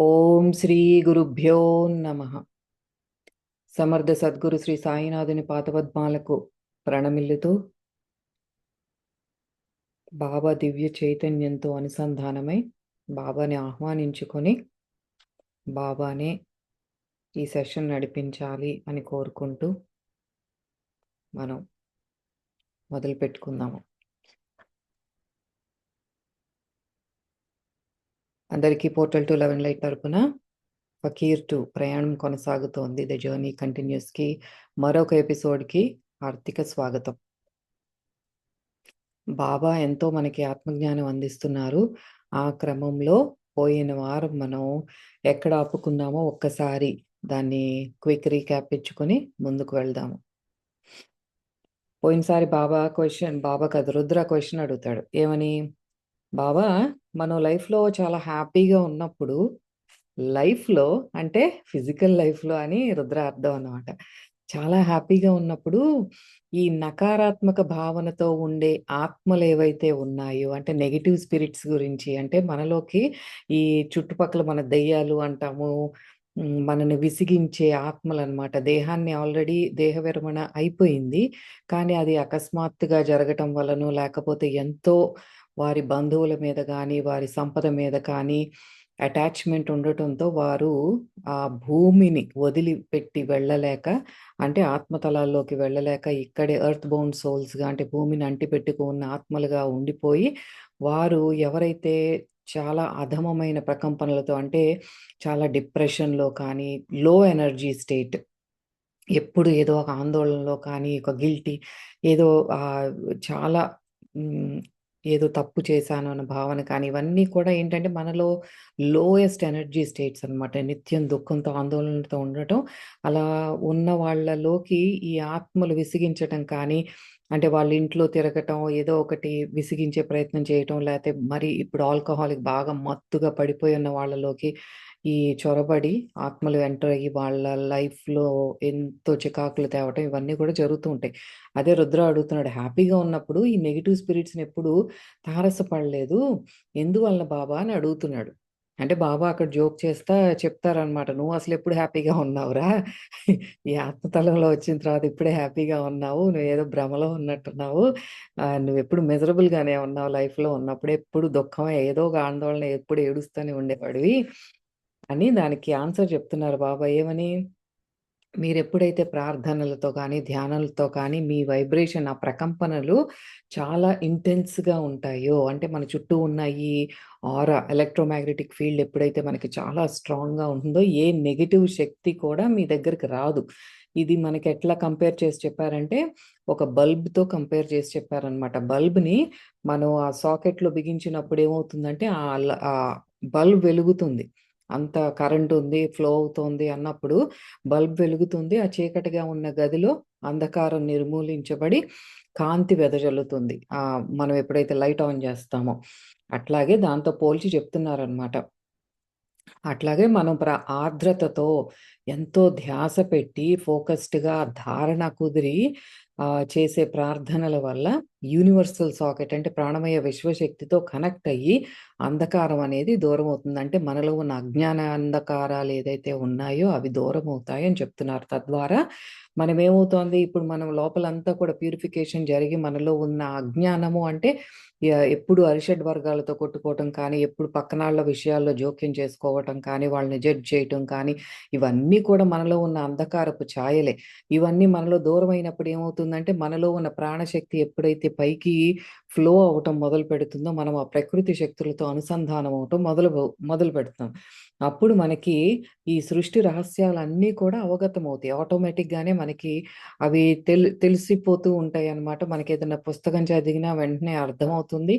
ఓం శ్రీ గురుభ్యో నమ. సమర్థ సద్గురు శ్రీ సాయినాథుని పాదపద్మాలకు ప్రణమిల్లుతూ బాబా దివ్య చైతన్యంతో అనుసంధానమై బాబాని ఆహ్వానించుకొని బాబానే ఈ సెషన్ నడిపించాలి అని కోరుకుంటూ మనం మొదలు పెట్టుకుందాము. అందరికీ పోర్టల్ టు 11 లైట్ తరపున ఫకీర్ టు ప్రయాణం కొనసాగుతోంది. ద జర్నీ కంటిన్యూస్కి మరొక ఎపిసోడ్కి హార్దిక స్వాగతం. బాబా ఎంతో మనకి ఆత్మజ్ఞానం అందిస్తున్నారు. ఆ క్రమంలో పోయిన వారం మనం ఎక్కడ ఆపుకున్నామో ఒక్కసారి దాన్ని క్విక్ రీక్యాప్ ఇచ్చుకొని ముందుకు వెళ్దాము. పోయినసారి బాబా కాదు, రుద్ర క్వశ్చన్ అడుగుతాడు. ఏమని? బాబా, మనం లైఫ్లో చాలా హ్యాపీగా ఉన్నప్పుడు, లైఫ్లో అంటే ఫిజికల్ లైఫ్లో అని రుద్ర అర్థం అన్నమాట. చాలా హ్యాపీగా ఉన్నప్పుడు ఈ నకారాత్మక భావనతో ఉండే ఆత్మలు ఏవైతే ఉన్నాయో, అంటే నెగిటివ్ స్పిరిట్స్ గురించి, అంటే మనలోకి ఈ చుట్టుపక్కల మన దెయ్యాలు అంటాము, మనని విసిగించే ఆత్మలన్నమాట. దేహాన్ని ఆల్రెడీ దేహ విరమణ అయిపోయింది, కానీ అది అకస్మాత్తుగా జరగటం వలనో లేకపోతే ఎంతో వారి బంధువుల మీద కానీ వారి సంపద మీద కానీ అటాచ్మెంట్ ఉండటంతో వారు ఆ భూమిని వదిలిపెట్టి వెళ్ళలేక, అంటే ఆత్మతలాల్లోకి వెళ్ళలేక ఇక్కడే ఎర్త్ బౌండ్ సోల్స్గా, అంటే భూమిని అంటిపెట్టుకున్న ఆత్మలుగా ఉండిపోయి, వారు ఎవరైతే చాలా అధమమైన ప్రకంపనలతో, అంటే చాలా డిప్రెషన్లో కానీ, లో ఎనర్జీ స్టేట్, ఎప్పుడు ఏదో ఒక ఆందోళనలో కానీ, ఒక గిల్టీ, ఏదో చాలా ఏదో తప్పు చేశాను అన్న భావన కానీ, ఇవన్నీ కూడా ఏంటంటే మనలో లోయెస్ట్ ఎనర్జీ స్టేట్స్ అనమాట. నిత్యం దుఃఖంతో ఆందోళనతో ఉండటం, అలా ఉన్న వాళ్ళలోకి ఈ ఆత్మలు విసిగించటం కానీ, అంటే వాళ్ళ ఇంట్లో తిరగటం, ఏదో ఒకటి విసిగించే ప్రయత్నం చేయటం, లేకపోతే మరి ఇప్పుడు ఆల్కహాలిక్ బాగా మత్తుగా పడిపోయి ఉన్న వాళ్ళలోకి ఈ చొరబడి ఆత్మలు ఎంటర్ అయ్యి వాళ్ళ లైఫ్లో ఎంతో చికాకులు తేవటం, ఇవన్నీ కూడా జరుగుతూ ఉంటాయి. అదే రుద్ర అడుగుతున్నాడు, హ్యాపీగా ఉన్నప్పుడు ఈ నెగిటివ్ స్పిరిట్స్ని ఎప్పుడు తారసపడలేదు, ఎందువలన బాబా అని అడుగుతున్నాడు. అంటే బాబా అక్కడ జోక్ చేస్తా చెప్తారనమాట, నువ్వు అసలు ఎప్పుడు హ్యాపీగా ఉన్నావురా, ఈ ఆత్మతలంలో వచ్చిన తర్వాత ఇప్పుడే హ్యాపీగా ఉన్నావు, నువ్వు ఏదో భ్రమలో ఉన్నట్టున్నావు, నువ్వు ఎప్పుడు మిజరబుల్గానే ఉన్నావు, లైఫ్లో ఉన్నప్పుడు ఎప్పుడు దుఃఖమే, ఏదో ఒక ఆందోళన, ఎప్పుడు ఏడుస్తూనే ఉండేవాడివి అని దానికి ఆన్సర్ చెప్తున్నారు బాబా. ఏమని? మీరెప్పుడైతే ప్రార్థనలతో కానీ, ధ్యానాలతో కానీ మీ వైబ్రేషన్, ఆ ప్రకంపనలు చాలా ఇంటెన్స్‌గా ఉంటాయో, అంటే మన చుట్టూ ఉన్న ఈ ఆరా, ఎలక్ట్రోమాగ్నెటిక్ ఫీల్డ్ ఎప్పుడైతే మనకి చాలా స్ట్రాంగ్‌గా ఉంటుందో, ఏ నెగెటివ్ శక్తి కూడా మీ దగ్గరికి రాదు. ఇది మనకి ఎట్లా కంపేర్ చేసి చెప్పారంటే, ఒక బల్బ్‌తో కంపేర్ చేసి చెప్పారనమాట. బల్బ్‌ని మనం ఆ సాకెట్‌లో బిగించినప్పుడు ఏమవుతుందంటే, ఆ బల్బ్ వెలుగుతుంది. అంత కరెంట్ ఉంది, ఫ్లో అవుతోంది అన్నప్పుడు బల్బ్ వెలుగుతుంది. ఆ చీకటిగా ఉన్న గదిలో అంధకారం నిర్మూలించబడి కాంతి వెదజల్లుతుంది. మనం ఎప్పుడైతే లైట్ ఆన్ చేస్తామో, అట్లాగే దాంతో పోల్చి చెప్తున్నారనమాట. అట్లాగే మనం ఆర్ద్రతతో ఎంతో ధ్యాస పెట్టి ఫోకస్డ్‌గా ధారణ కుదిరి చేసే ప్రార్థనల వల్ల యూనివర్సల్ సాకెట్, అంటే ప్రాణమయ విశ్వశక్తితో కనెక్ట్ అయ్యి అంధకారం అనేది దూరం అవుతుంది. అంటే మనలో ఉన్న అజ్ఞాన అంధకారాలు ఏదైతే ఉన్నాయో అవి దూరం అవుతాయి అని చెప్తున్నారు. తద్వారా మనం ఏమవుతోంది, ఇప్పుడు మనం లోపలంతా కూడా ప్యూరిఫికేషన్ జరిగి మనలో ఉన్న అజ్ఞానము, అంటే ఎప్పుడు అరిషడ్ వర్గాలతో కొట్టుకోవటం కానీ, ఎప్పుడు పక్కనాళ్ళ విషయాల్లో జోక్యం చేసుకోవటం కానీ, వాళ్ళని జడ్జ్ చేయటం కానీ, ఇవన్నీ కూడా మనలో ఉన్న అంధకారపు ఛాయలే. ఇవన్నీ మనలో దూరమైనప్పుడు ఏమవుతుందంటే, మనలో ఉన్న ప్రాణశక్తి ఎప్పుడైతే పైకి ఫ్లో అవ్వటం మొదలు పెడుతుందో, మనం ఆ ప్రకృతి శక్తులతో అనుసంధానం అవ్వటం మొదలు పెడతాం. అప్పుడు మనకి ఈ సృష్టి రహస్యాలన్నీ కూడా అవగతమవుతాయి. ఆటోమేటిక్‌గానే మనకి అవి తెలిసిపోతూ ఉంటాయన్నమాట. మనకేదైనా పుస్తకం చదివినా వెంటనే అర్థమవుతుంది.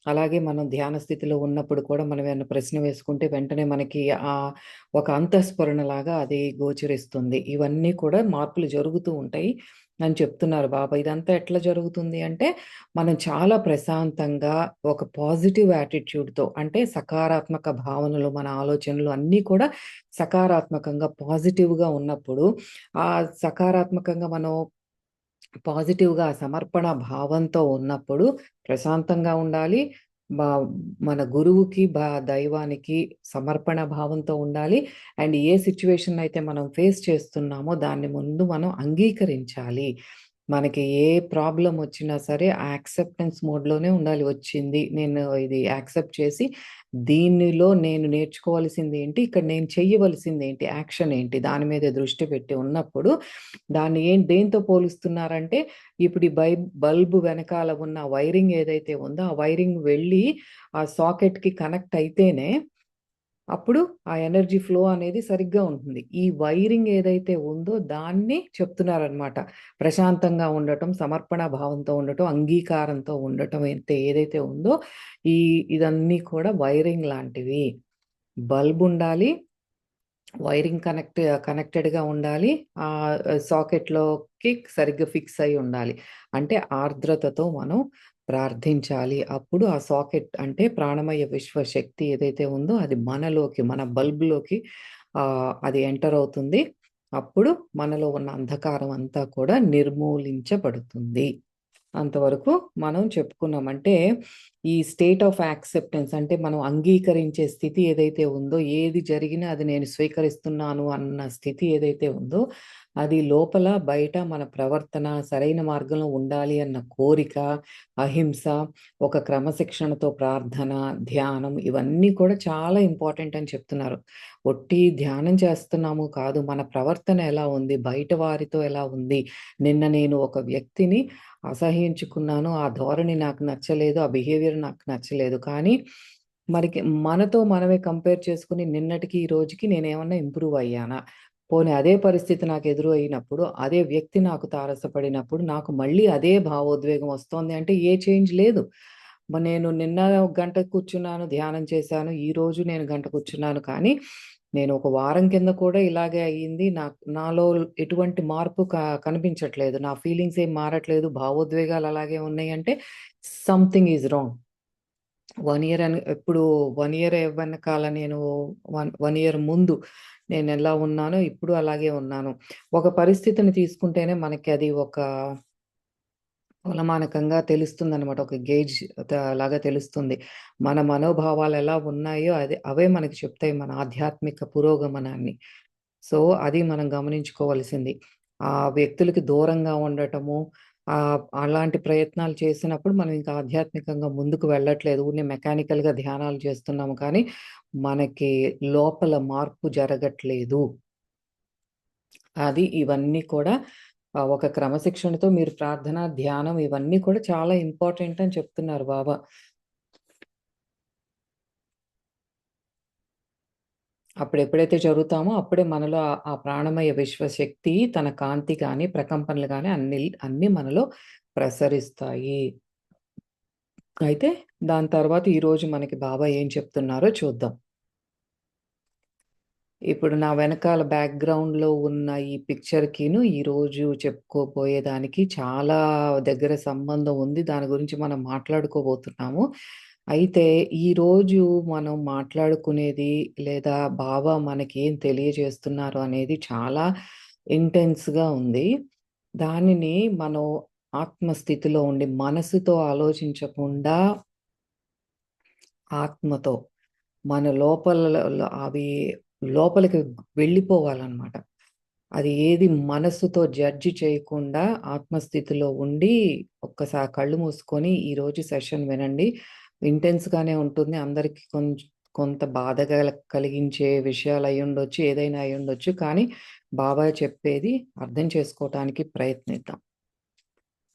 అలాగే మనం ధ్యాన స్థితిలో ఉన్నప్పుడు కూడా మనం ఏమన్నా ప్రశ్న వేసుకుంటే వెంటనే మనకి ఒక అంతఃస్ఫురణలాగా అది గోచరిస్తుంది. ఇవన్నీ కూడా మార్పులు జరుగుతూ ఉంటాయి అని చెప్తున్నారు బాబా. ఇదంతా ఎట్లా జరుగుతుంది అంటే, మనం చాలా ప్రశాంతంగా ఒక పాజిటివ్ యాటిట్యూడ్‌తో, అంటే సకారాత్మక భావనలు, మన ఆలోచనలు అన్నీ కూడా సకారాత్మకంగా, పాజిటివ్‌గా ఉన్నప్పుడు, ఆ సకారాత్మకంగా మనం పాజిటివ్‌గా సమర్పణ భావంతో ఉన్నప్పుడు ప్రశాంతంగా ఉండాలి. బా మన గురువుకి, దైవానికి సమర్పణ భావంతో ఉండాలి. అండ్ ఏ సిట్యుయేషన్ అయితే మనం ఫేస్ చేస్తున్నామో దాన్ని ముందు మనం అంగీకరించాలి. మనకి ఏ ప్రాబ్లమ్ వచ్చినా సరే ఆ యాక్సెప్టెన్స్ మోడ్‌లోనే ఉండాలి. వచ్చింది. నేను ఇది యాక్సెప్ట్ చేసి దీనిలో నేను నేర్చుకోవాల్సిందేంటి? ఇక్కడ నేను చెయ్యవలసిందేంటి? యాక్షన్ ఏంటి? దాని మీద దృష్టి పెట్టి ఉన్నప్పుడు దాన్ని దేనితో పోలుస్తున్నారంటే ఇప్పుడు ఈ బల్బ్ వెనకాల ఉన్న వైరింగ్ ఏదైతే ఉందో ఆ వైరింగ్ వెళ్ళి ఆ సాకెట్‌కి కనెక్ట్ అయితేనే అప్పుడు ఆ ఎనర్జీ ఫ్లో అనేది సరిగ్గా ఉంటుంది. ఈ వైరింగ్ ఏదైతే ఉందో దాన్ని చెప్తున్నారనమాట. ప్రశాంతంగా ఉండటం, సమర్పణ భావంతో ఉండటం, అంగీకారంతో ఉండటం ఏదైతే ఉందో ఈ ఇదన్నీ కూడా వైరింగ్ లాంటివి. బల్బ్ ఉండాలి. వైరింగ్ కనెక్టెడ్‌గా ఉండాలి. సాకెట్‌లోకి సరిగ్గా ఫిక్స్ అయ్యి ఉండాలి. అంటే ఆర్ద్రతతో మనం ప్రార్థించాలి. అప్పుడు ఆ సాకెట్ అంటే ప్రాణమయ విశ్వశక్తి ఏదైతే ఉందో అది మనలోకి, మన బల్బ్‌లోకి అది ఎంటర్ అవుతుంది. అప్పుడు మనలో ఉన్న అంధకారం అంతా కూడా నిర్మూలించబడుతుంది. అంతవరకు మనం చెప్పుకున్నాం. అంటే ఈ స్టేట్ ఆఫ్ యాక్సెప్టెన్స్ అంటే మనం అంగీకరించే స్థితి ఏదైతే ఉందో, ఏది జరిగినా అది నేను స్వీకరిస్తున్నాను అన్న స్థితి ఏదైతే ఉందో, అది లోపల, బయట మన ప్రవర్తన సరైన మార్గంలో ఉండాలి అన్న కోరిక, అహింస, ఒక క్రమశిక్షణతో ప్రార్థన, ధ్యానం ఇవన్నీ కూడా చాలా ఇంపార్టెంట్ అని చెప్తున్నారు. ఒట్టి ధ్యానం చేస్తున్నాము కాదు, మన ప్రవర్తన ఎలా ఉంది, బయట వారితో ఎలా ఉంది. నిన్న నేను ఒక వ్యక్తిని అసహ్యించుకున్నాను. ఆ ధోరణి నాకు నచ్చలేదు. ఆ బిహేవియర్ నాకు నచ్చలేదు. కానీ మరికి మనతో మనమే కంపేర్ చేసుకొని నిన్నటికి, ఈ రోజుకి నేనేమన్నా ఇంప్రూవ్ అయ్యానా? పోనీ అదే పరిస్థితి నాకు ఎదురు అయినప్పుడు, అదే వ్యక్తి నాకు తారసపడినప్పుడు నాకు మళ్ళీ అదే భావోద్వేగం వస్తోంది అంటే ఏ చేంజ్ లేదు. నేను నిన్న ఒక గంట కూర్చున్నాను, ధ్యానం చేశాను. ఈరోజు నేను గంట కూర్చున్నాను. కానీ నేను ఒక వారం కింద కూడా ఇలాగే అయ్యింది. నాలో ఎటువంటి మార్పు కనిపించట్లేదు. నా ఫీలింగ్స్ ఏం మారట్లేదు. భావోద్వేగాలు అలాగే ఉన్నాయంటే సంథింగ్ ఈజ్ రాంగ్. 1 ఇయర్ అని ఇప్పుడు 1 ఇయర్ వెనకాల నేను 1 ఇయర్ ముందు నేనెలా ఉన్నానో ఇప్పుడు అలాగే ఉన్నాను. ఒక పరిస్థితిని తీసుకుంటేనే మనకి అది ఒక కొలమానకంగా తెలుస్తుందనమాట. ఒక గేజ్ లాగా తెలుస్తుంది. మన మనోభావాలు ఎలా ఉన్నాయో అవే మనకి చెప్తాయి మన ఆధ్యాత్మిక పురోగమనాన్ని. సో, అది మనం గమనించుకోవాల్సింది. ఆ వ్యక్తులకి దూరంగా ఉండటము, అలాంటి ప్రయత్నాలు చేసినప్పుడు మనం ఇంకా ఆధ్యాత్మికంగా ముందుకు వెళ్ళట్లేదు. ఊరినే మెకానికల్‌గా ధ్యానాలు చేస్తున్నాము కానీ, మనకి లోపల మార్పు జరగట్లేదు. ఇవన్నీ కూడా ఒక క్రమశిక్షణతో మీరు ప్రార్థన, ధ్యానం ఇవన్నీ కూడా చాలా ఇంపార్టెంట్ అని చెప్తున్నారు బాబా. అప్పుడెప్పుడైతే జరుగుతామో అప్పుడే మనలో ఆ ప్రాణమయ విశ్వశక్తి తన కాంతి గాని, ప్రకంపనలు గాని అన్నీ మనలో ప్రసరిస్తాయి. అయితే దాని తర్వాత ఈరోజు మనకి బాబా ఏం చెప్తున్నారో చూద్దాం. ఇప్పుడు నా వెనకాల బ్యాక్‌గ్రౌండ్‌లో ఉన్న ఈ పిక్చర్‌కిను, ఈరోజు చెప్పుకోబోయేదానికి చాలా దగ్గర సంబంధం ఉంది. దాని గురించి మనం మాట్లాడుకోబోతున్నాము. అయితే ఈరోజు మనం మాట్లాడుకునేది లేదా బాబా మనకేం తెలియజేస్తున్నారు అనేది చాలా ఇంటెన్స్‌గా ఉంది. దానిని మనం ఆత్మస్థితిలో ఉండి మనసుతో ఆలోచించకుండా ఆత్మతో మన అవి లోపలికి వెళ్ళిపోవాలనమాట. అది ఏది మనస్సుతో జడ్జ్ చేయకుండా ఆత్మస్థితిలో ఉండి కళ్ళు మూసుకొని ఈరోజు సెషన్ వినండి. ఇంటెన్స్‌గానే ఉంటుంది. అందరికి కొంత బాధ కలిగించే విషయాలయ్యుండొచ్చు. ఏదైనా అయ్యుండొచ్చు. కానీ బాబా చెప్పేది అర్థం చేసుకోవటానికి ప్రయత్నిద్దాం.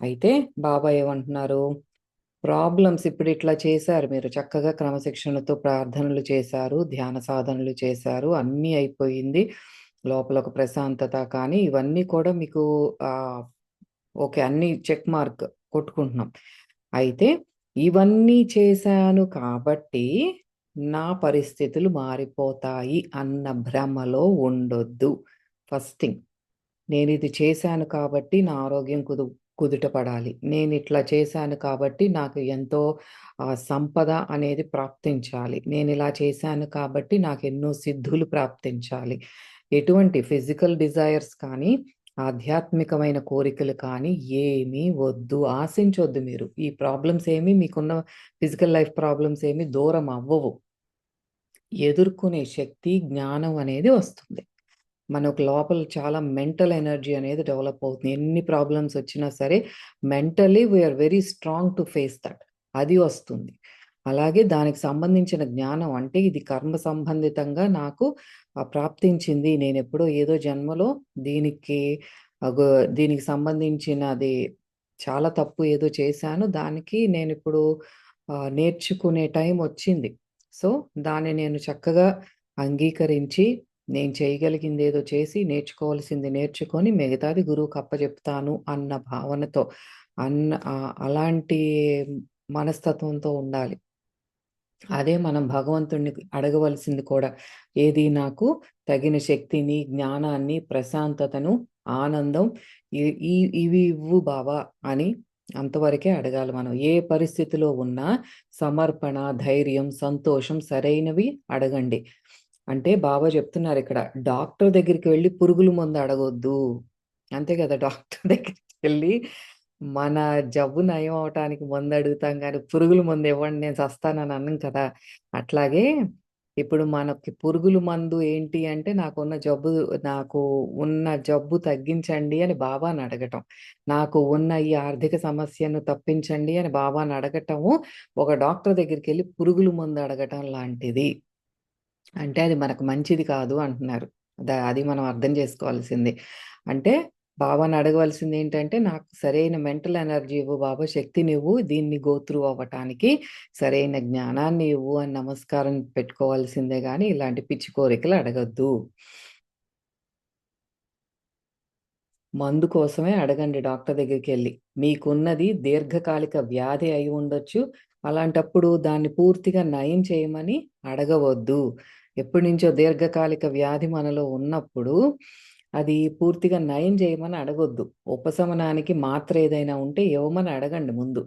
అయితే బాబా ఏమంటున్నారు? ప్రాబ్లమ్స్ ఇప్పుడిట్లా చేశారు మీరు. చక్కగా క్రమశిక్షణతో ప్రార్థనలు చేశారు, ధ్యాన సాధనలు చేశారు. అన్నీ అయిపోయింది. లోపల ఒక ప్రశాంతత కానీ ఇవన్నీ కూడా మీకు ఆహ్, ఓకే. అన్నీ చెక్ మార్క్ కొట్టుకుంటున్నాం. అయితే ఇవన్నీ చేశాను కాబట్టి నా పరిస్థితులు మారిపోతాయి అన్న భ్రమలో ఉండొద్దు. First thing. నేనిది చేశాను కాబట్టి నా ఆరోగ్యం కుదుట పడాలి. నేనిట్లా చేశాను కాబట్టి నాకు ఎంతో సంపద అనేది ప్రాప్తించాలి. నేనిలా చేశాను కాబట్టి నాకెన్నో సిద్ధులు ప్రాప్తించాలి. ఎటువంటి ఫిజికల్ డిజైర్స్ కానీ, ఆధ్యాత్మికమైన కోరికలు కానీ ఏమీ వద్దు. ఆశించొద్దు మీరు. ఈ ప్రాబ్లమ్స్ ఏమి మీకున్న ఫిజికల్ లైఫ్ ప్రాబ్లమ్స్ ఏమి దూరం అవ్వవు. ఎదుర్కొనే శక్తి, జ్ఞానం అనేది వస్తుంది. మనకు లోపల చాలా మెంటల్ ఎనర్జీ అనేది డెవలప్ అవుతుంది. ఎన్ని ప్రాబ్లమ్స్ వచ్చినా సరే mentally we are very strong to face that. అది వస్తుంది. అలాగే దానికి సంబంధించిన జ్ఞానం అంటే ఇది కర్మ సంబంధితంగా నాకు ప్రాప్తించింది. నేనెప్పుడో ఏదో జన్మలో దీనికి అగో దీనికి సంబంధించినది చాలా తప్పు ఏదో చేశాను. దానికి నేనిప్పుడు నేర్చుకునే టైం వచ్చింది. సో, దాన్ని నేను చక్కగా అంగీకరించి నేను చేయగలిగిందేదో చేసి, నేర్చుకోవాల్సింది నేర్చుకొని, మిగతాది గురువుకి అప్పజెప్తాను అన్న భావనతో అలాంటి మనస్తత్వంతో ఉండాలి. అదే మనం భగవంతుడిని అడగవలసింది కూడా. ఏది నాకు తగిన శక్తిని, జ్ఞానాన్ని, ప్రశాంతతను, ఆనందం ఇ ఇ ఇవి ఇవ్వు బావా అని అంతవరకే అడగాలి మనం. ఏ పరిస్థితిలో ఉన్నా సమర్పణ, ధైర్యం, సంతోషం సరైనవి అడగండి. అంటే బాబా చెప్తున్నారిక్కడ, డాక్టర్ దగ్గరికి వెళ్లి పురుగుల మందు అడగొద్దు. అంతే కదా! డాక్టర్ దగ్గరికెళ్ళి మన జబ్బు నయం అవ్వటానికి మందడుగుతాం గానీ, పురుగుల మందు ఇవ్వండి నేను చస్తానని అనం కదా! అట్లాగే ఇప్పుడు మనకి పురుగుల మందు ఏంటి అంటే, నాకు ఉన్న జబ్బు తగ్గించండి అని బాబాని అడగటం. నాకు ఉన్న ఈ ఆర్థిక సమస్యను తప్పించండి అని బాబాని అడగటము, ఒక డాక్టర్ దగ్గరికెళ్ళి పురుగుల మందు అడగటం లాంటిది. అంటే అది మనకు మంచిది కాదు అంటున్నారు. అది మనం అర్థం చేసుకోవాల్సింది. అంటే బాబాని అడగవలసిందేంటంటే, నాకు సరైన మెంటల్ ఎనర్జీ ఇవ్వు బాబా, శక్తినివ్వు దీన్ని గో త్రూ అవ్వటానికి, సరైన జ్ఞానాన్ని ఇవ్వు అని నమస్కారం పెట్టుకోవాల్సిందే గానీ, ఇలాంటి పిచ్చి కోరికలు అడగొద్దు. మందు కోసమే అడగండి డాక్టర్ దగ్గరికెళ్ళి. మీకున్నది దీర్ఘకాలిక వ్యాధి అయి ఉండొచ్చు. అలాంటప్పుడు దాన్ని పూర్తిగా నయం చేయమని అడగవద్దు. ఎప్పటినుంచో దీర్ఘకాలిక వ్యాధి మనలో ఉన్నప్పుడు, అది పూర్తిగా నయం చేయమని అడగొద్దు. ఉపశమనానికి మాత్ర ఏదైనా ఉంటే ఇవ్వమని అడగండి ముందు.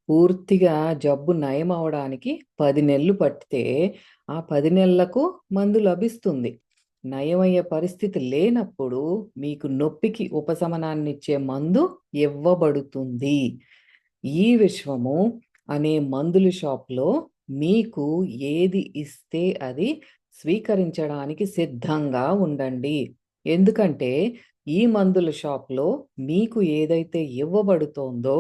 పూర్తిగా జబ్బు నయం అవ్వడానికి 10 నెలలు పట్టితే, ఆ 10 నెలలకు మందు లభిస్తుంది. నయమయ్యే పరిస్థితి లేనప్పుడు మీకు నొప్పికి ఉపశమనాన్నిచ్చే మందు ఇవ్వబడుతుంది. ఈ విశ్వము అనే మందుల షాప్‌లో మీకు ఏది ఇస్తే అది స్వీకరించడానికి సిద్ధంగా ఉండండి. ఎందుకంటే ఈ మందుల షాప్‌లో మీకు ఏదైతే ఇవ్వబడుతోందో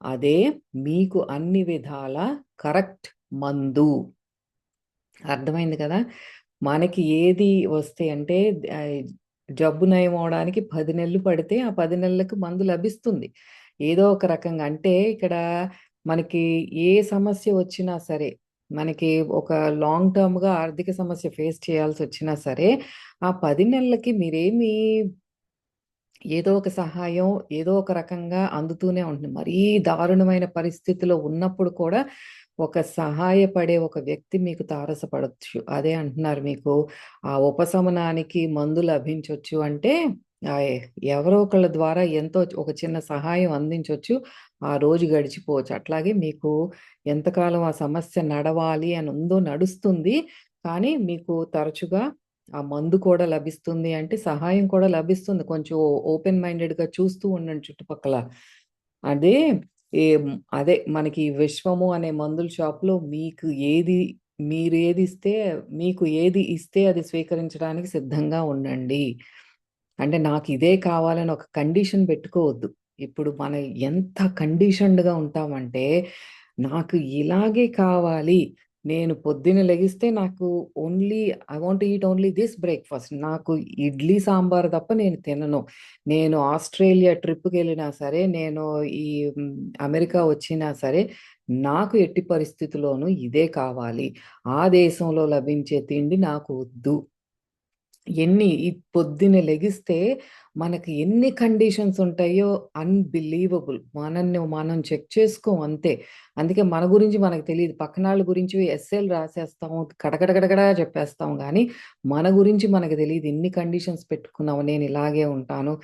అదే మీకు అన్ని విధాల కరెక్ట్ మందు. అర్థమైంది కదా! మనకి ఏది వస్తే అంటే ఆహ్, జబ్బు నయమవ్వడానికి 10 నెలలు పడితే, ఆ 10 నెలలకు మందు లభిస్తుంది. ఏదో ఒక రకంగా అంటే ఇక్కడ మనకి ఏ సమస్య వచ్చినా సరే, మనకి ఒక లాంగ్ టర్మ్‌గా ఆర్థిక సమస్య ఫేస్ చేయాల్సొచ్చినా సరే, ఆ 10 నెలలకి మీరేమి ఏదో ఒక సహాయం, ఏదో ఒక రకంగా అందుతూనే ఉంటుంది. మరీ దారుణమైన పరిస్థితిలో ఉన్నప్పుడు కూడా, ఒక సహాయపడే ఒక వ్యక్తి మీకు తారసపడొచ్చు. అదే అంటున్నారు మీకు ఉపశమనానికి మందు లభించొచ్చు అంటే, ఆహ్, ఎవరో ఒకళ్ళ ద్వారా ఎంతో ఒక చిన్న సహాయం అందించొచ్చు. ఆ రోజు గడిచిపోవచ్చు. అట్లాగే మీకు ఎంతకాలం ఆ సమస్య నడవాలి అని ఉందో నడుస్తుంది. కానీ మీకు తరచుగా ఆ మందు కూడా లభిస్తుంది అంటే, సహాయం కూడా లభిస్తుంది. కొంచెం ఓపెన్ మైండెడ్‌గా చూస్తూ ఉండండి చుట్టుపక్కల. అదే అదే మనకి విశ్వము అనే మందుల షాప్‌లో మీరేదిస్తే మీకు ఏది ఇస్తే అది స్వీకరించడానికి సిద్ధంగా ఉండండి. అంటే నాకిదే కావాలని ఒక కండిషన్ పెట్టుకోవద్దు. ఇప్పుడు మనం ఎంత కండిషన్డ్‌గా ఉంటామంటే, నాకు ఇలాగే కావాలి. నేను పొద్దున్న లెగిస్తే నాకు only I want to eat only this breakfast. నాకు ఇడ్లీ, సాంబార్ తప్ప నేను తినను. నేను ఆస్ట్రేలియా ట్రిప్‌కెళ్ళినా సరే, నేను ఈ హ్మ్, అమెరికా వచ్చినా సరే, నాకు ఎట్టి పరిస్థితిలోనూ ఇదే కావాలి. ఆ దేశంలో లభించే తిండి నాకు వద్దు. ఈ పొద్దున్నే లెగిస్తే మనకి ఎన్ని కండిషన్స్ ఉంటాయో అన్‌బిలీవబుల్. మనల్ని మనం చెక్ చేసుకోం అంతే. అందుకే మన గురించి మనకు తెలీదు. పక్కనాళ్ళ గురించి ఎస్సేలు రాసేస్తాం. కడగడగడగడా చెప్పేస్తాం గానీ, మన గురించి మనకు తెలీదు. ఇన్ని కండిషన్స్ పెట్టుకున్నాము. నేను ఇలాగే ఉంటాను.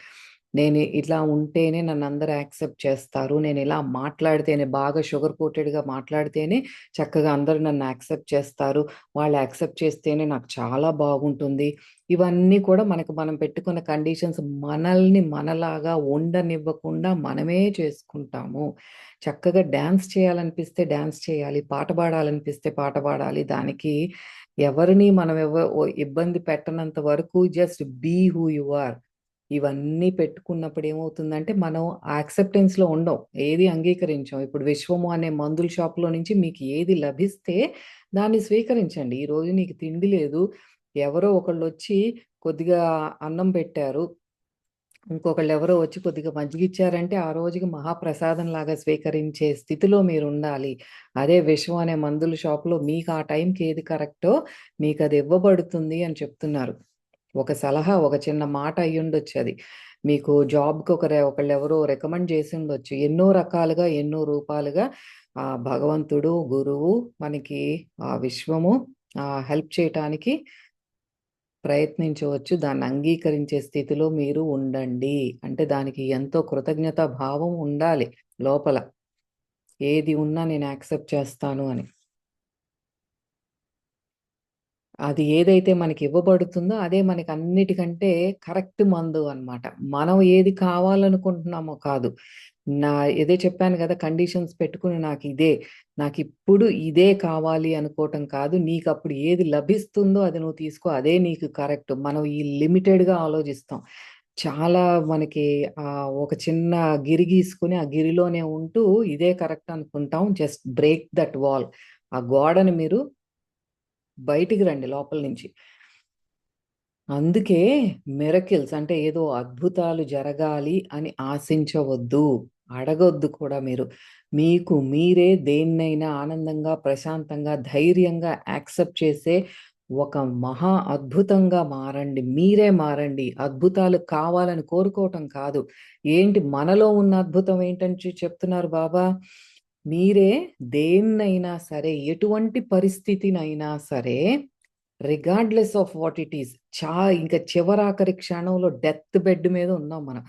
నేను ఇట్లా ఉంటేనే నన్నందరూ యాక్సెప్ట్ చేస్తారు. నేనిలా మాట్లాడితేనే బాగా షుగర్ కోటెడ్‌గా మాట్లాడితేనే చక్కగా అందరూ నన్ను యాక్సెప్ట్ చేస్తారు. వాళ్ళు యాక్సెప్ట్ చేస్తేనే నాకు చాలా బాగుంటుంది. ఇవన్నీ కూడా మనకు మనం పెట్టుకున్న కండిషన్స్ మనల్ని మనలాగా ఉండనివ్వకుండా మనమే చేసుకుంటాము. చక్కగా డాన్స్ చేయాలనిపిస్తే డాన్స్ చేయాలి. పాట పాడాలనిపిస్తే పాట పాడాలి. దానికి ఎవరిని మనం ఇబ్బంది పెట్టనంత వరకు just be who you are. ఇవన్నీ పెట్టుకున్నప్పుడు ఏమవుతుందంటే, మనం యాక్సెప్టెన్స్‌లో ఉండం. ఏది అంగీకరించం. ఇప్పుడు 'విశ్వము' అనే మందుల షాప్‌లో నుంచి మీకు ఏది లభిస్తే దాన్ని స్వీకరించండి. ఈరోజు నీకు తిండి లేదు. ఎవరో ఒకళ్ళొచ్చి కొద్దిగా అన్నం పెట్టారు. ఇంకొకళ్ళెవరో వచ్చి కొద్దిగా మజ్జిగిచ్చారంటే, ఆ రోజుకి మహాప్రసాదంలాగా స్వీకరించే స్థితిలో మీరుండాలి. అదే 'విశ్వం' అనే మందుల షాప్‌లో మీకు ఆ టైంకి ఏది కరెక్టో మీకది ఇవ్వబడుతుంది అని చెప్తున్నారు. ఒక సలహా, ఒక చిన్న మాట అయ్యుండొచ్చది. మీకు జాబ్‌కి ఒకళ్ళెవరో రికమెండ్ చేసుండొచ్చు. ఎన్నో రకాలుగా, ఎన్నో రూపాలుగా భగవంతుడు, గురువు మనకి విశ్వము హెల్ప్ చేయటానికి ప్రయత్నించవచ్చు. దాన్ని అంగీకరించే స్థితిలో మీరు ఉండండి. అంటే దానికి ఎంతో కృతజ్ఞతా భావం ఉండాలి లోపల. ఏది ఉన్నా నేను యాక్సెప్ట్ చేస్తాను అని. అది ఏదైతే మనకివ్వబడుతుందో అదే మనకన్నిటికంటే కరెక్ట్ మందు అన్నమాట. మనం ఏది కావాలనుకుంటున్నామో కాదు. నా ఇదే చెప్పాను గదా! కండిషన్స్ పెట్టుకొని నాకిప్పుడు ఇదే కావాలి అనుకోవటం కాదు. నీకప్పుడు ఏది లభిస్తుందో అది నువ్వు తీసుకో. అదే నీకు కరెక్ట్. మనం ఈ లిమిటెడ్‌గా ఆలోచిస్తాం. చాలా మనకి ఒక చిన్న గిరి గీసుకొని, ఆ గిరిలోనే ఉంటూ ఇదే కరెక్ట్ అనుకుంటాం. Just break that wall. ఆ గోడని మీరు బయటికి రండి లోపల నుంచి. అందుకే మిరకిల్స్ అంటే ఏదో అద్భుతాలు జరగాలి అని ఆశించవద్దు. అడగొద్దు కూడా మీరు. మీకు మీరే దేన్నైనా ఆనందంగా, ప్రశాంతంగా, ధైర్యంగా యాక్సెప్ట్ చేసే ఒక మహా అద్భుతంగా మారండి. మీరే మారండి. అద్భుతాలు కావాలని కోరుకోవటం కాదు. ఏంటి మనలో ఉన్న అద్భుతం ఏంటని చెప్తున్నారు బాబా? మీరే దేన్నైనా సరే, ఎటువంటి పరిస్థితినైనా సరే regardless of what it is. ఇంక చివరాఖరి క్షణంలో డెత్ బెడ్ మీద ఉన్నాం మనం.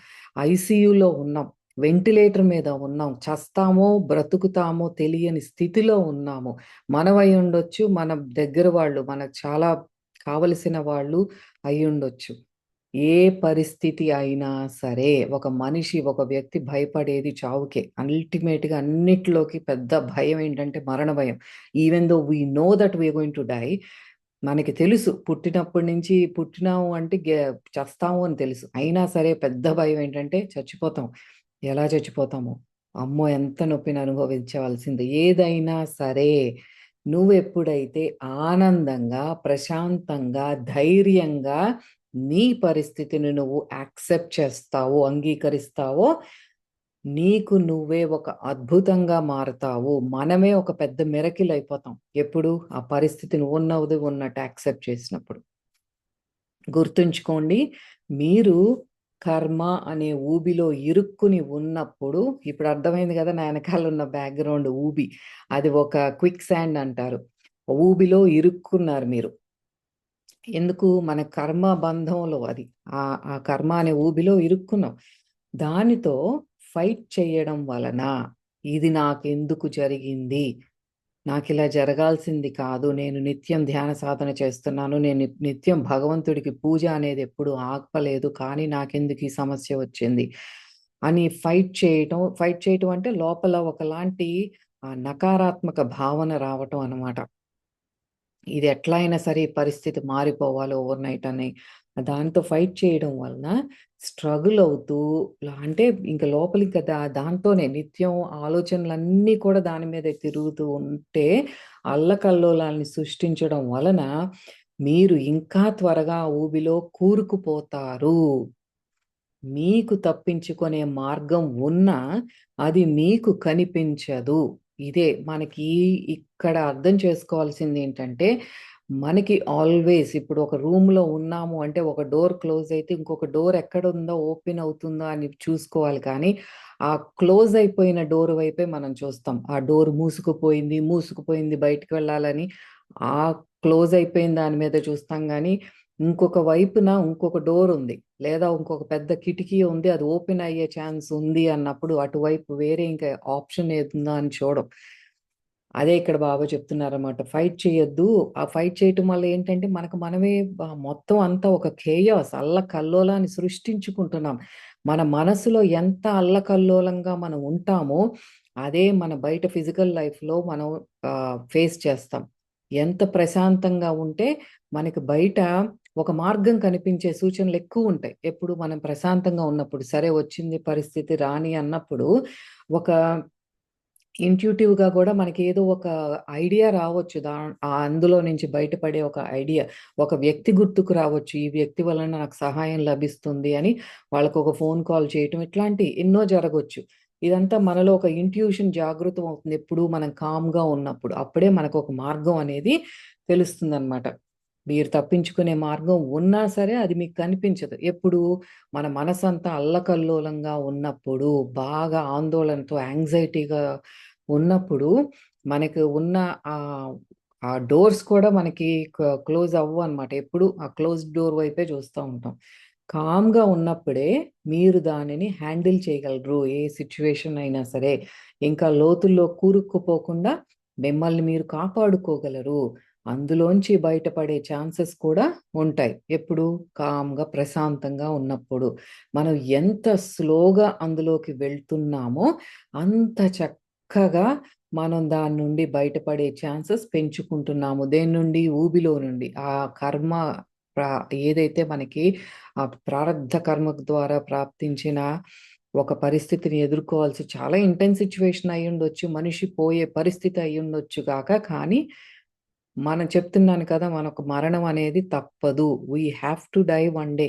ఐసీయూలో ఉన్నాం. వెంటిలేటర్ మీద ఉన్నాం. చస్తామో, బ్రతుకుతామో తెలియని స్థితిలో ఉన్నాము. మనమయ్యుండొచ్చు, మన దగ్గర వాళ్ళు, మనకు చాలా కావలసిన వాళ్ళు అయ్యుండొచ్చు. ఏ పరిస్థితి అయినా సరే, ఒక మనిషి, ఒక వ్యక్తి భయపడేది చావుకే. అల్టిమేట్‌గా అన్నిట్లోకి పెద్ద భయం ఏంటంటే మరణ భయం. Even though we know that we are going to die. మనకి తెలుసు పుట్టినప్పటి నుంచి పుట్టినాము అంటే చస్తాము అని తెలుసు. అయినా సరే పెద్ద భయం ఏంటంటే చచ్చిపోతాం. ఎలా చచ్చిపోతామో? అమ్మో! ఎంత నొప్పిని అనుభవించవలసింది. ఏదైనా సరే నువ్వెప్పుడైతే ఆనందంగా, ప్రశాంతంగా, ధైర్యంగా నీ పరిస్థితిని నువ్వు యాక్సెప్ట్ చేస్తావో, అంగీకరిస్తావో నీకు నువ్వే ఒక అద్భుతంగా మారతావు. మనమే ఒక పెద్ద మిరకిల్ అయిపోతాం. ఎప్పుడు? ఆ పరిస్థితిని ఉన్నది ఉన్నట్టు యాక్సెప్ట్ చేసినప్పుడు. గుర్తుంచుకోండి. మీరు కర్మ అనే ఊబిలో ఇరుక్కుని ఉన్నప్పుడు ఇప్పుడు అర్థమైంది గదా! నా ఎనకాలున్న బ్యాక్‌గ్రౌండ్ ఊబి. అది ఒక క్విక్ సాండ్ అంటారు. ఊబిలో ఇరుక్కున్నారు మీరు. ఎందుకు? మన కర్మ బంధంలో అది. ఆ కర్మ అనే ఊబిలో ఇరుక్కున్నాం. దానితో ఫైట్ చేయడం వలన ఇది నాకెందుకు జరిగింది? నాకిలా జరగాల్సింది కాదు. నేను నిత్యం ధ్యాన సాధన చేస్తున్నాను. నేను నిత్యం భగవంతుడికి పూజ అనేది ఎప్పుడు ఆపలేదు. కానీ నాకెందుకు ఈ సమస్య వచ్చింది? అని ఫైట్ చేయటం అంటే లోపల ఒకలాంటి నకారాత్మక భావన రావటం అన్నమాట. ఇది ఎట్లా అయినా సరే ఈ పరిస్థితి మారిపోవాలి ఓవర్‌నైట్ అని. దాంతో ఫైట్ చేయడం వలన స్ట్రగుల్ అవుతూ అంటే ఇంక లోపల ఇంక దాంతోనే నిత్యం ఆలోచనలన్నీ కూడా దాని మీదే తిరుగుతూ ఉంటే అల్లకల్లోలాల్ని సృష్టించడం వలన మీరు ఇంకా త్వరగా ఆ ఊబిలో కూరుకుపోతారు. మీకు తప్పించుకునే మార్గం ఉన్నా, అది మీకు కనిపించదు. ఇదే మనకి ఇక్కడ అర్థం చేసుకోవాల్సిందేంటంటే, మనకి ఆల్వేస్ ఇప్పుడు ఒక రూమ్‌లో ఉన్నాము అంటే, ఒక డోర్ క్లోజ్ అయితే ఇంకొక డోర్ ఎక్కడుందో ఓపెన్ అవుతుందా అని చూసుకోవాలి కానీ, ఆ క్లోజ్ అయిపోయిన డోర్ వైపే మనం చూస్తాం. ఆ డోర్ మూసుకుపోయింది బయటికి వెళ్ళాలని ఆ క్లోజ్ అయిపోయిన దాని మీద చూస్తాం గానీ, ఇంకొక వైపున ఇంకొక డోర్ ఉంది, లేదా ఇంకొక పెద్ద కిటికీ ఉంది, అది ఓపెన్ అయ్యే ఛాన్స్ ఉంది అన్నప్పుడు అటువైపు వేరే ఇంకా ఆప్షన్ ఏదుందా అని చూడం. అదే ఇక్కడ బాబా చెప్తున్నారన్నమాట. ఫైట్ చేయొద్దు. ఆ ఫైట్ చేయటం వల్ల ఏంటంటే మనకు మనమే మొత్తం అంతా ఒక కేయాస్ అల్లకల్లోలాన్ని సృష్టించుకుంటున్నాం. మన మనసులో ఎంత అల్లకల్లోలంగా మనం ఉంటామో, అదే మన బయట ఫిజికల్ లైఫ్‌లో మనం ఫేస్ చేస్తాం. ఎంత ప్రశాంతంగా ఉంటే మనకి బయట ఒక మార్గం కనిపించే సూచనలు ఎక్కువుంటాయి. ఎప్పుడు మనం ప్రశాంతంగా ఉన్నప్పుడు. సరే వచ్చింది పరిస్థితి రాని అన్నప్పుడు ఒక ఇంట్యూటివ్‌గా గూడా మనకేదో ఒక ఐడియా రావచ్చు. అందులో నుంచి బయటపడే ఒక ఐడియా. ఒక వ్యక్తి గుర్తుకు రావచ్చు. ఈ వ్యక్తి వలన నాకు సహాయం లభిస్తుంది అని వాళ్ళకొక ఫోన్ కాల్ చేయటం ఇట్లాంటియి ఎన్నో జరగొచ్చు. ఇదంతా మనలో ఒక ఇంట్యూషన్ జాగృతం అవుతుంది. ఎప్పుడు మనం కామ్‌గా ఉన్నప్పుడు. అప్పుడే మనకొక మార్గం అనేది తెలుస్తుందనమాట. మీరు తప్పించుకునే మార్గం ఉన్నా సరే అది మీకు కనిపించదు. ఎప్పుడు మన మనసంతా అల్లకల్లోలంగా ఉన్నప్పుడు, బాగా ఆందోళనతో యాంగ్జైటీగా ఉన్నప్పుడు మనకు ఉన్న ఆహ్, ఆ డోర్స్ కూడా మనకి క్లోజ్ అవ్వవనమాట. ఎప్పుడు ఆ క్లోజ్డ్ డోర్ వైపే చూస్తా ఉంటాం. కామ్‌గా ఉన్నప్పుడే మీరు దానిని హ్యాండిల్ చేయగలరు. ఏ సిట్యుయేషన్ అయినా సరే. ఇంకా లోతుల్లో కూరుకుపోకుండా మిమ్మల్ని మీరు కాపాడుకోగలరు. అందులోంచి బయటపడే ఛాన్సెస్ కూడా ఉంటాయి. ఎప్పుడు? కామ్‌గా, ప్రశాంతంగా ఉన్నప్పుడు. మనం ఎంత స్లోగా అందులోకి వెళ్తున్నామో అంత చక్కగా మనం దాని నుండి బయటపడే ఛాన్సెస్ పెంచుకుంటున్నాము. దేని నుండి? ఊబిలో నుండి. ఆ కర్మ ప్ర ఏదైతే మనకి ఆ ప్రారబ్ధ కర్మ ద్వారా ప్రాప్తించిన ఒక పరిస్థితిని ఎదుర్కోవాల్సి చాలా ఇంటెన్స్ సిట్యుయేషన్ అయ్యుండొచ్చు. మనిషి పోయే పరిస్థితి అయ్యుండొచ్చు గాక, కానీ మనం చెప్తున్నాను కదా! మనకు మరణం అనేది తప్పదు. We have to die one day.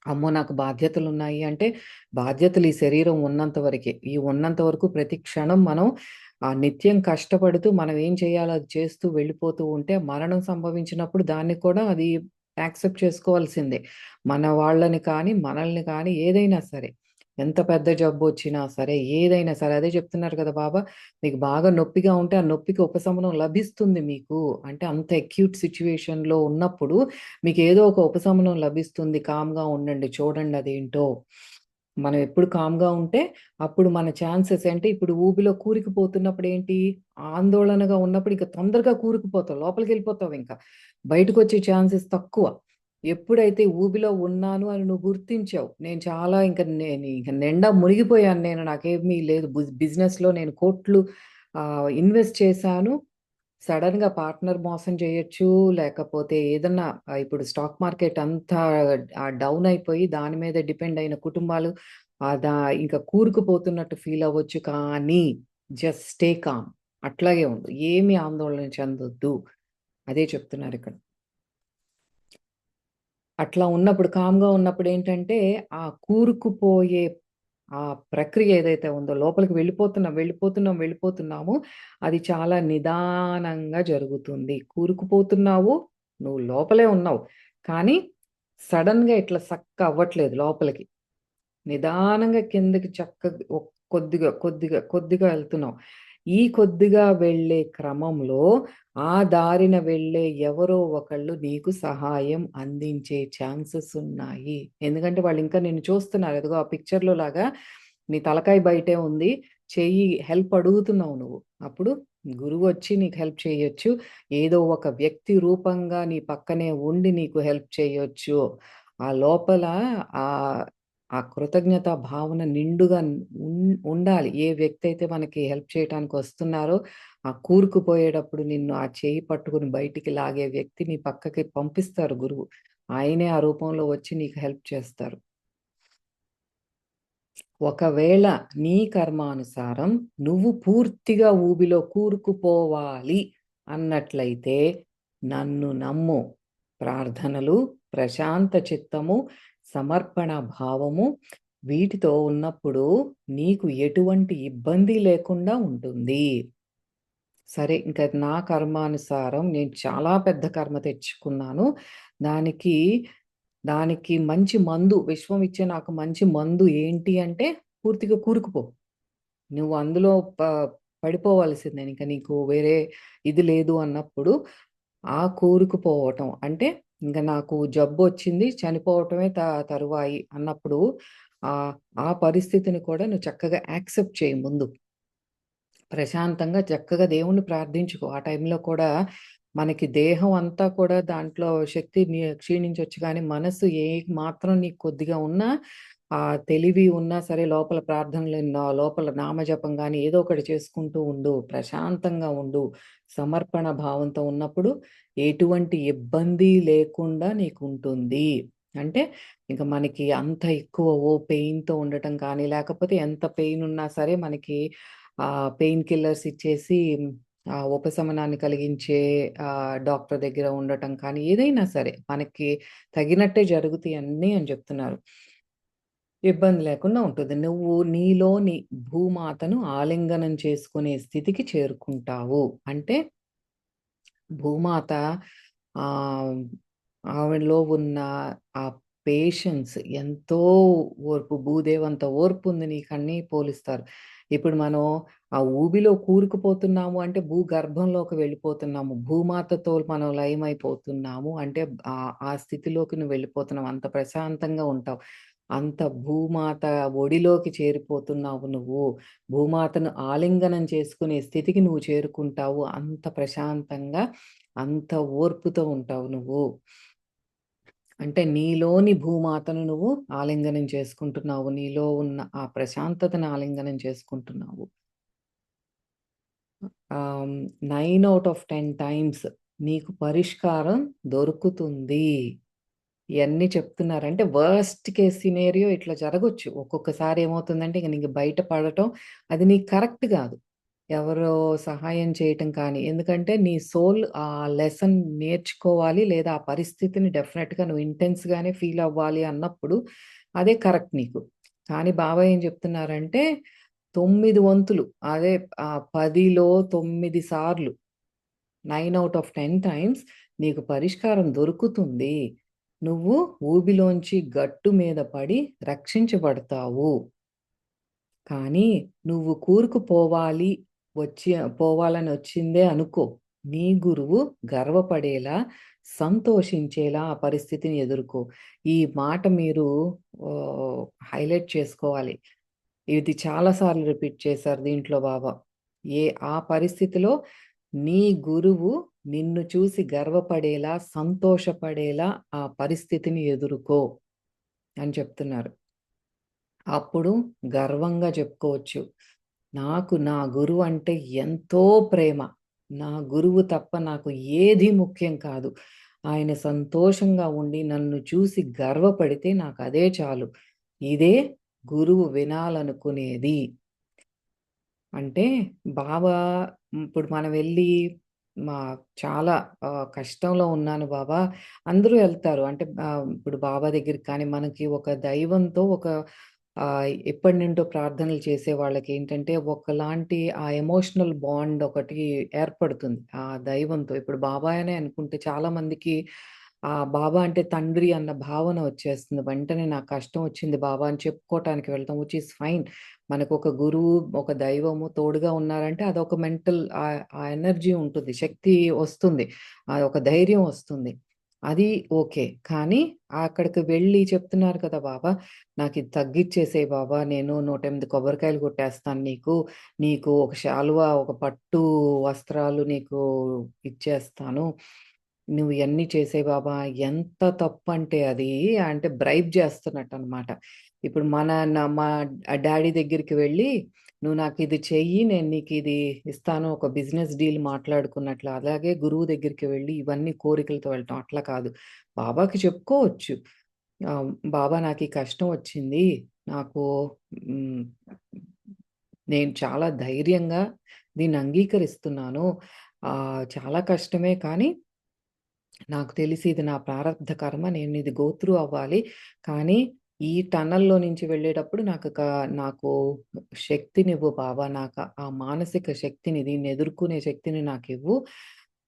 అమ్మో! నాకు బాధ్యతలున్నాయి అంటే, బాధ్యతలు ఈ శరీరం ఉన్నంత వరకే. ఈ ఉన్నంత వరకు ప్రతి క్షణం మనం నిత్యం కష్టపడుతూ మనం ఏం చేయాలో అది చేస్తూ వెళ్ళిపోతూ ఉంటే, మరణం సంభవించినప్పుడు దాన్ని కూడా అది యాక్సెప్ట్ చేసుకోవాల్సిందే. మన వాళ్ళని కానీ, మనల్ని కానీ ఏదైనా సరే. ఎంత పెద్ద జబ్బొచ్చినా సరే, ఏదైనా సరే అదే చెప్తున్నారు కదా బాబా! మీకు బాగా నొప్పిగా ఉంటే, ఆ నొప్పికి ఉపశమనం లభిస్తుంది మీకు. అంటే అంత అక్యూట్ సిట్యుయేషన్‌లో ఉన్నప్పుడు మీకేదో ఒక ఉపశమనం లభిస్తుంది. కామ్‌గా ఉండండి. చూడండి అదేంటో. మనం ఎప్పుడు కామ్‌గా ఉంటే, అప్పుడు మన ఛాన్సెస్ అంటే ఇప్పుడు ఊబిలో కూరుకుపోతున్నప్పుడేంటి, ఆందోళనగా ఉన్నప్పుడు ఇంక తొందరగా కూరుకుపోతావు. లోపలికెళ్ళిపోతావింక. బయటకొచ్చే ఛాన్సెస్ తక్కువ. ఎప్పుడైతే ఊబిలో ఉన్నాను అని నువ్వు గుర్తించావు. నేను చాలా ఇంక నిండా మునిగిపోయాను నేను. నాకేమీ లేదు. బిజినెస్‌లో నేను కోట్లు ఇన్వెస్ట్ చేశాను. సడెన్‌గా పార్ట్నర్ మోసం చేయొచ్చు. లేకపోతే ఏదన్నా ఇప్పుడు స్టాక్ మార్కెట్ అంతా డౌన్ అయిపోయి దాని మీద డిపెండ్ అయిన కుటుంబాలు ఇంకా కూరుకుపోతున్నట్టు ఫీల్ అవ్వచ్చు. కానీ జస్ట్ స్టే కామ్. అట్లాగే ఉండు. ఏమి ఆందోళన చెందొద్దు. అదే చెప్తున్నారిక్కడ. అట్లా ఉన్నప్పుడు కామ్‌గా ఉన్నప్పుడేంటంటే, ఆ కూరుకుపోయే ఆ ప్రక్రియ ఏదైతే ఉందో లోపలికి వెళ్ళిపోతున్నామో అది చాలా నిదానంగా జరుగుతుంది. కూరుకుపోతున్నావు, నువ్వు లోపలే ఉన్నావు. కానీ సడెన్‌గా ఇట్లా సక్ అవ్వట్లేదు లోపలికి. నిదానంగా కిందకి చక్కగా కొద్దిగా ఎళ్తున్నావు. ఈ కొద్దిగా వెళ్ళే క్రమంలో ఆ దారిన వెళ్ళే ఎవరో ఒకళ్ళు నీకు సహాయం అందించే ఛాన్సెస్ ఉన్నాయి. ఎందుకంటే వాళ్ళింకా నిన్ను చూస్తున్నారు. అదిగో ఆ పిక్చర్‌లో లాగా నీ తలకాయ బయటే ఉంది. చెయ్యి హెల్ప్ అడుగుతున్నావు నువ్వు. అప్పుడు గురువొచ్చి నీకు హెల్ప్ చేయొచ్చు. ఏదో ఒక వ్యక్తి రూపంగా నీ పక్కనే ఉండి నీకు హెల్ప్ చేయొచ్చు. ఆ లోపల ఆహ్ ఆ కృతజ్ఞత భావన నిండుగా ఉండాలి. ఏ వ్యక్తి అయితే మనకి హెల్ప్ చేయటానికొస్తున్నారో, ఆ కూరుకుపోయేటప్పుడు నిన్ను ఆ చేయి పట్టుకొని బయటికి లాగే వ్యక్తి నీ పక్కకి పంపిస్తారు గురువు. ఆయనే ఆ రూపంలో వచ్చి నీకు హెల్ప్ చేస్తారు. ఒకవేళ నీ కర్మానుసారం నువ్వు పూర్తిగా ఊబిలో కూరుకుపోవాలి అన్నట్లయితే నన్ను నమ్ము. ప్రార్థనలు, ప్రశాంత చిత్తము, సమర్పణ భావము వీటితో ఉన్నప్పుడు నీకు ఎటువంటి ఇబ్బంది లేకుండా ఉంటుంది. సరే ఇంక నా కర్మానుసారం నేను చాలా పెద్ద కర్మ తెచ్చుకున్నాను. దానికి దానికి మంచి మందు విశ్వం ఇచ్చే నాకు మంచి మందు ఏంటి అంటే పూర్తిగా కూరుకుపో. నువ్వు అందులో పడిపోవాల్సిందే. ఇంక నీకు వేరే ఇది లేదు అన్నప్పుడు ఆ కూరుకుపోవటం అంటే ఇంక నాకు జబ్బొచ్చింది, చనిపోవటమే తరువాయి అన్నప్పుడు ఆ పరిస్థితిని కూడా నువ్వు చక్కగా యాక్సెప్ట్ చెయ్యి ముందు. ప్రశాంతంగా చక్కగా దేవుణ్ణి ప్రార్థించుకో. ఆ టైంలో కూడా మనకి దేహం అంతా కూడా దాంట్లో శక్తి క్షీణించొచ్చు గానీ, మనసు ఏ మాత్రం నీకు కొద్దిగా ఉన్నా తెలివి ఉన్నా సరే లోపల ప్రార్థనలు లోపల నామజపం గానీ ఏదో ఒకటి చేసుకుంటూ ఉండు. ప్రశాంతంగా ఉండు. సమర్పణ భావంతో ఉన్నప్పుడు ఎటువంటి ఇబ్బంది లేకుండా నీకుంటుంది. అంటే ఇంక మనకి అంత ఎక్కువ పెయిన్‌తో ఉండటం కానీ, లేకపోతే ఎంత పెయిన్ ఉన్నా సరే మనకి పెయిన్ కిల్లర్స్ ఇచ్చేసి ఉపశమనాన్ని కలిగించే డాక్టర్ దగ్గర ఉండటం కానీ, ఏదైనా సరే మనకి తగినట్టే జరుగుతాయి అన్నీ అని చెప్తున్నారు. ఇబ్బంది లేకుండా ఉంటుంది. నువ్వు నీలోని భూమాతను ఆలింగనం చేసుకునే స్థితికి చేరుకుంటావు. అంటే భూమాత ఆహ్, ఆవిడలో ఉన్న ఆ పేషెన్స్ ఎంతో ఓర్పు, భూదేవంత ఓర్పుంది నీకని పోలుస్తారు. ఇప్పుడు మనం ఆ ఊబిలో కూరుకుపోతున్నాము అంటే భూగర్భంలోకి వెళ్ళిపోతున్నాము. భూమాతతో మనం లయమైపోతున్నాము అంటే ఆ స్థితిలోకి నువ్వు వెళ్ళిపోతున్నావు. అంత ప్రశాంతంగా ఉంటావు. అంత భూమాత ఒడిలోకి చేరిపోతున్నావు నువ్వు. భూమాతను ఆలింగనం చేసుకునే స్థితికి నువ్వు చేరుకుంటావు. అంత ప్రశాంతంగా, అంత ఓర్పుతో ఉంటావు నువ్వు. అంటే నీలోని భూమాతను నువ్వు ఆలింగనం చేసుకుంటున్నావు. నీలో ఉన్న ఆ ప్రశాంతతను ఆలింగనం చేసుకుంటున్నావు. 9 ఔట్ ఆఫ్ 10 టైమ్స్ నీకు పరిష్కారం దొరుకుతుంది. ఇయన్నీ చెప్తున్నారంటే వర్స్ట్ కేస్ సినారియో ఇట్లా జరగొచ్చు. ఒక్కొక్కసారి ఏమవుతుందంటే ఇంక నీకు బయట పడటం అది నీకు కరెక్ట్ గాదు. ఎవరో సహాయం చేయటం కానీ, ఎందుకంటే నీ సోల్ ఆ లెసన్ నేర్చుకోవాలి లేదా ఆ పరిస్థితిని డెఫినెట్‌గా నువ్వు ఇంటెన్స్‌గానే ఫీల్ అవ్వాలి అన్నప్పుడు అదే కరెక్ట్ నీకు. కానీ బాబాయ్ ఏం చెప్తున్నారంటే 9 వంతులు అదే 10లో 9 సార్లు 9 ఔట్ ఆఫ్ 10 టైమ్స్ నీకు పరిష్కారం దొరుకుతుంది. నువ్వు ఊబిలోంచి గట్టు మీద పడి రక్షించబడతావు. కానీ నువ్వు కూరుకుపోవాలి వచ్చి పోవాలని వచ్చిందే అనుకో. నీ గురువు గర్వపడేలా, సంతోషించేలా ఆ పరిస్థితిని ఎదుర్కో. ఈ మాట మీరు ఆహ్, హైలైట్ చేసుకోవాలి. ఇది చాలా సార్లు రిపీట్ చేశారు దీంట్లో బాబా. ఆ పరిస్థితిలో నీ గురువు నిన్ను చూసి గర్వపడేలా, సంతోషపడేలా ఆ పరిస్థితిని ఎదుర్కో అని చెప్తున్నారు. అప్పుడు గర్వంగా చెప్పుకోవచ్చు. నాకు నా గురువంటే ఎంతో ప్రేమ. నా గురువు తప్ప నాకు ఏది ముఖ్యం కాదు. ఆయన సంతోషంగా ఉండి నన్ను చూసి గర్వపడితే నాకదే చాలు. ఇదే గురువు వినాలనుకునేది. అంటే బాబా ఇప్పుడు మనం వెళ్లి మా చాలా కష్టంలో ఉన్నాను బాబా అందరూ ఎళ్తారు. అంటే ఇప్పుడు బాబా దగ్గరికి కానీ మనకి ఒక దైవంతో ఒక ఎప్పటినుంటో ప్రార్థనలు చేసే వాళ్ళకేంటంటే ఒకలాంటి ఆ ఎమోషనల్ బాండ్ ఒకటి ఏర్పడుతుంది. ఆ దైవంతో. ఇప్పుడు బాబా అనే అనుకుంటే చాలా మందికి బాబా అంటే తండ్రి అన్న భావన వచ్చేస్తుంది. వెంటనే నాకు కష్టం వచ్చింది బాబా అని చెప్పుకోవటానికి వెళ్తాం. Which is fine. మనకొక గురువు, ఒక దైవము తోడుగా ఉన్నారంటే అదొక మెంటల్ ఆ ఎనర్జీ ఉంటుంది. శక్తి వస్తుంది. ఒక ధైర్యం వస్తుంది. అది ఓకే. కానీ అక్కడికి వెళ్లి చెప్తున్నారు కదా బాబా, నాకిది తగ్గిచ్చేసేయి బాబా, నేను 108 కొబ్బరికాయలు కొట్టేస్తాను నీకు. నీకు ఒక శాలువా, ఒక పట్టు వస్త్రాలు నీకు ఇచ్చేస్తాను. నువ్వు ఇయన్నీ చేసేయి బాబా. ఎంత తప్పంటే అది అంటే బ్రైబ్ చేస్తున్నట్టనమాట. ఇప్పుడు మా డ్యాడీ దగ్గరికి వెళ్లి, "నువ్వు నాకిది చెయ్యి, నేను నీకిది ఇస్తాను." ఒక బిజినెస్ డీల్ మాట్లాడుకున్నట్లు. అలాగే గురువు దగ్గరికి వెళ్లి ఇవన్నీ కోరికలతో వెళ్ళటం అట్లా కాదు. బాబాకి చెప్పుకోవచ్చు. బాబా నాకీ కష్టం వచ్చింది. నాకు హ్మ్. నేను చాలా ధైర్యంగా దీన్ని అంగీకరిస్తున్నాను. చాలా కష్టమే కానీ నాకు తెలిసి ఇది నా ప్రారబ్ధ కర్మ. నేనిది గో త్రూ అవ్వాలి. కానీ ఈ టనల్‌లో నుంచి వెళ్ళేటప్పుడు నాకు శక్తినివ్వు బాబా. నాకు ఆ మానసిక శక్తిని, దీన్ని ఎదుర్కొనే శక్తిని నాకివ్వు.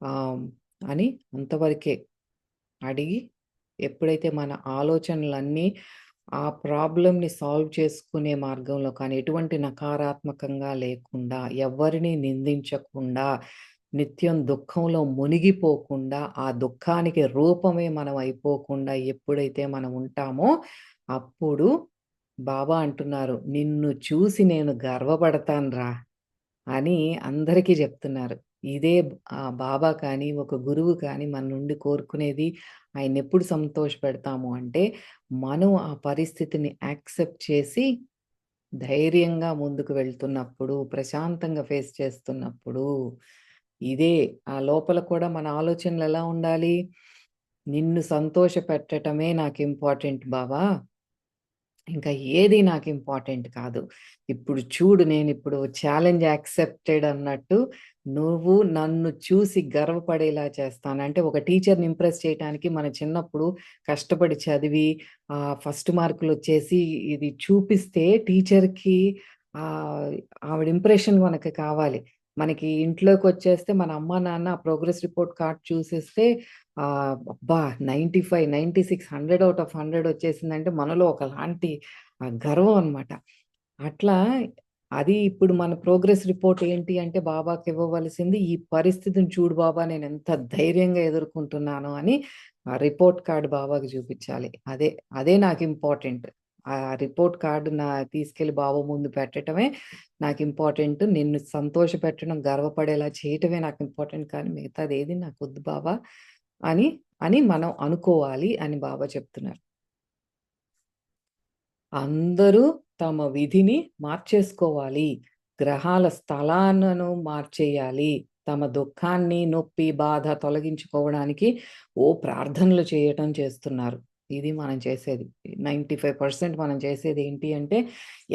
ఆహ్, అని అంతవరకే అడిగి, ఎప్పుడైతే మన ఆలోచనలన్నీ ఆ ప్రాబ్లమ్‌ని సాల్వ్ చేసుకునే మార్గంలో కానీ, ఎటువంటి నకారాత్మకంగా లేకుండా, ఎవ్వరిని నిందించకుండా నిత్యం దుఃఖంలో మునిగిపోకుండా, ఆ దుఃఖానికి రూపమే మనం అయిపోకుండా ఎప్పుడైతే మనం ఉంటామో, అప్పుడు బాబా అంటున్నారు, "నిన్ను చూసి నేను గర్వపడతానురా" అని అందరికీ జెప్తున్నారు. ఇదే బాబా కానీ, ఒక గురువు కానీ మన నుండి కోరుకునేది ఆయన్నెప్పుడు సంతోషపెడతాము అంటే, మనం ఆ పరిస్థితిని యాక్సెప్ట్ చేసి ధైర్యంగా ముందుకు వెళ్తున్నప్పుడు, ప్రశాంతంగా ఫేస్ చేస్తున్నప్పుడు, ఇదే ఆ లోపల కూడా మన ఆలోచనలెలా ఉండాలి? నిన్ను సంతోషపెట్టటమే నాకు ఇంపార్టెంట్ బాబా. ఇంకా ఏది నాకు ఇంపార్టెంట్ కాదు. ఇప్పుడు చూడు నేనిప్పుడు ఛాలెంజ్ యాక్సెప్టెడ్ అన్నట్టు నువ్వు నన్ను చూసి గర్వపడేలా చేస్తాను. అంటే ఒక టీచర్‌ని ఇంప్రెస్ చేయటానికి మన చిన్నప్పుడు కష్టపడి చదివి ఫస్ట్ మార్కులొచ్చేసి ఇది చూపిస్తే టీచర్‌కి ఆహ్, ఆవిడ ఇంప్రెషన్ మనకి కావాలి. మనకి ఇంట్లోకొచ్చేస్తే మన అమ్మ, నాన్న ఆ ప్రోగ్రెస్ రిపోర్ట్ కార్డ్ చూసేస్తే అబ్బా! 95, 96, 100 ఔట్ ఆఫ్ 100 వచ్చేసిందంటే మనలో ఒకలాంటి గర్వం అన్నమాట. అట్లా అది ఇప్పుడు మన ప్రోగ్రెస్ రిపోర్ట్ ఏంటి అంటే బాబాకివ్వవలసింది ఈ పరిస్థితిని చూడు బాబా నేనెంత ధైర్యంగా ఎదుర్కొంటున్నాను అని ఆ రిపోర్ట్ కార్డ్ బాబాకి చూపించాలి. అదే నాకు ఇంపార్టెంట్. ఆ రిపోర్ట్ కార్డ్ తీసుకెళ్ళి బాబా ముందు పెట్టటమే నాకు ఇంపార్టెంట్. నిన్ను సంతోషపెట్టడం, గర్వపడేలా చేయటమే నాకు ఇంపార్టెంట్ కానీ మిగతాదేది నాకొద్దు బాబా అని, అని మనం అనుకోవాలి అని బాబా చెప్తున్నారు. అందరూ తమ విధిని మార్చేసుకోవాలి. గ్రహాల స్థలాలను మార్చేయాలి. తమ దుఃఖాన్ని, నొప్పి, బాధ తొలగించుకోవడానికి ప్రార్థనలు చేయటం చేస్తున్నారు. ఇది మనం చేసేది. 95% మనం చేసేదేంటి అంటే,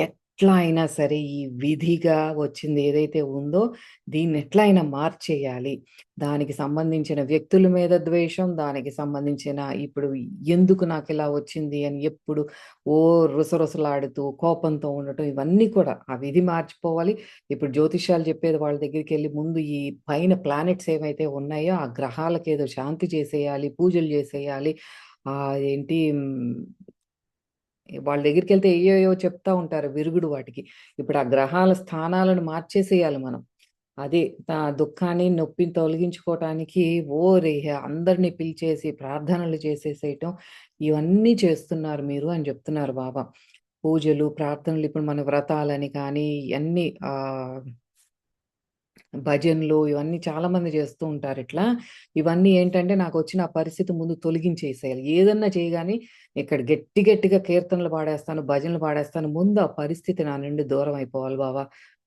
ఎట్లా అయినా సరే ఈ విధిగా వచ్చింది ఏదైతే ఉందో దీన్నెట్లా అయినా మార్చేయాలి. దానికి సంబంధించిన వ్యక్తుల మీద ద్వేషం, దానికి సంబంధించిన ఇప్పుడు ఎందుకు నాకిలా వచ్చింది అని ఎప్పుడు రుసరుసలాడుతూ, కోపంతో ఉండటం ఇవన్నీ కూడా ఆ విధి మార్చిపోవాలి. ఇప్పుడు జ్యోతిష్యాలు చెప్పేది వాళ్ళ దగ్గరికెళ్ళి ముందు ఈ పైన ప్లానెట్స్ ఏవైతే ఉన్నాయో, ఆ గ్రహాలకేదో శాంతి చేసేయాలి, పూజలు చేసేయాలి. ఏంటి వాళ్ళ దగ్గరికెళ్తే ఏయేయో చెప్తా ఉంటారు విరుగుడు వాటికి. ఇప్పుడు ఆ గ్రహాల స్థానాలను మార్చేసేయాలి మనం. అదే దుఃఖాన్ని, నొప్పిని తొలగించుకోవటానికి అందరిని పిలిచేసి ప్రార్థనలు చేసేసేయటం, ఇవన్నీ చేస్తున్నారు మీరు అని జెప్తున్నారు బాబా. పూజలు, ప్రార్థనలు ఇప్పుడు మన వ్రతాలని కానీ, ఇయన్నీ భజనలు ఇవన్నీ చాలామంది చేస్తూ ఉంటారిట్లా. ఇవన్నీ ఏంటంటే నాకొచ్చిన ఆ పరిస్థితి ముందు తొలగించేసేయాలి. ఏదన్నా చేయగానే ఇక్కడ గట్టి గట్టిగా కీర్తనలు పాడేస్తాను, భజనలు పాడేస్తాను. ముందు ఆ పరిస్థితి నా నుండి దూరం అయిపోవాలి బావ.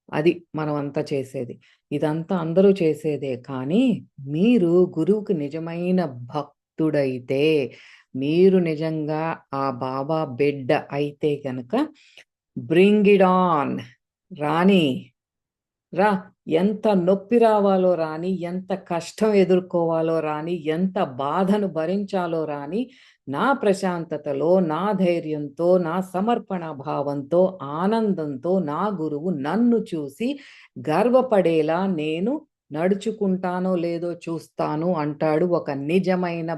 అది మనమంతా చేసేది. ఇదంతా అందరూ చేసేదే. కానీ మీరు గురువుకి నిజమైన భక్తుడైతే, మీరు నిజంగా ఆ బాబా బిడ్డ అయితే గనక బ్రింగ్ ఇట్ ఆన్ రానీ రా! ఎంత నొప్పి రావాలో రాని, ఎంత కష్టం ఎదుర్కోవాలో రాని, ఎంత బాధను భరించాలో రాని, నా ప్రశాంతతలో, నా ధైర్యంతో, నా సమర్పణ భావంతో, ఆనందంతో నా గురువు నన్ను చూసి గర్వపడేలా నేను నడుచుకుంటానో లేదో చూస్తాను అంటాడు ఒక నిజమైన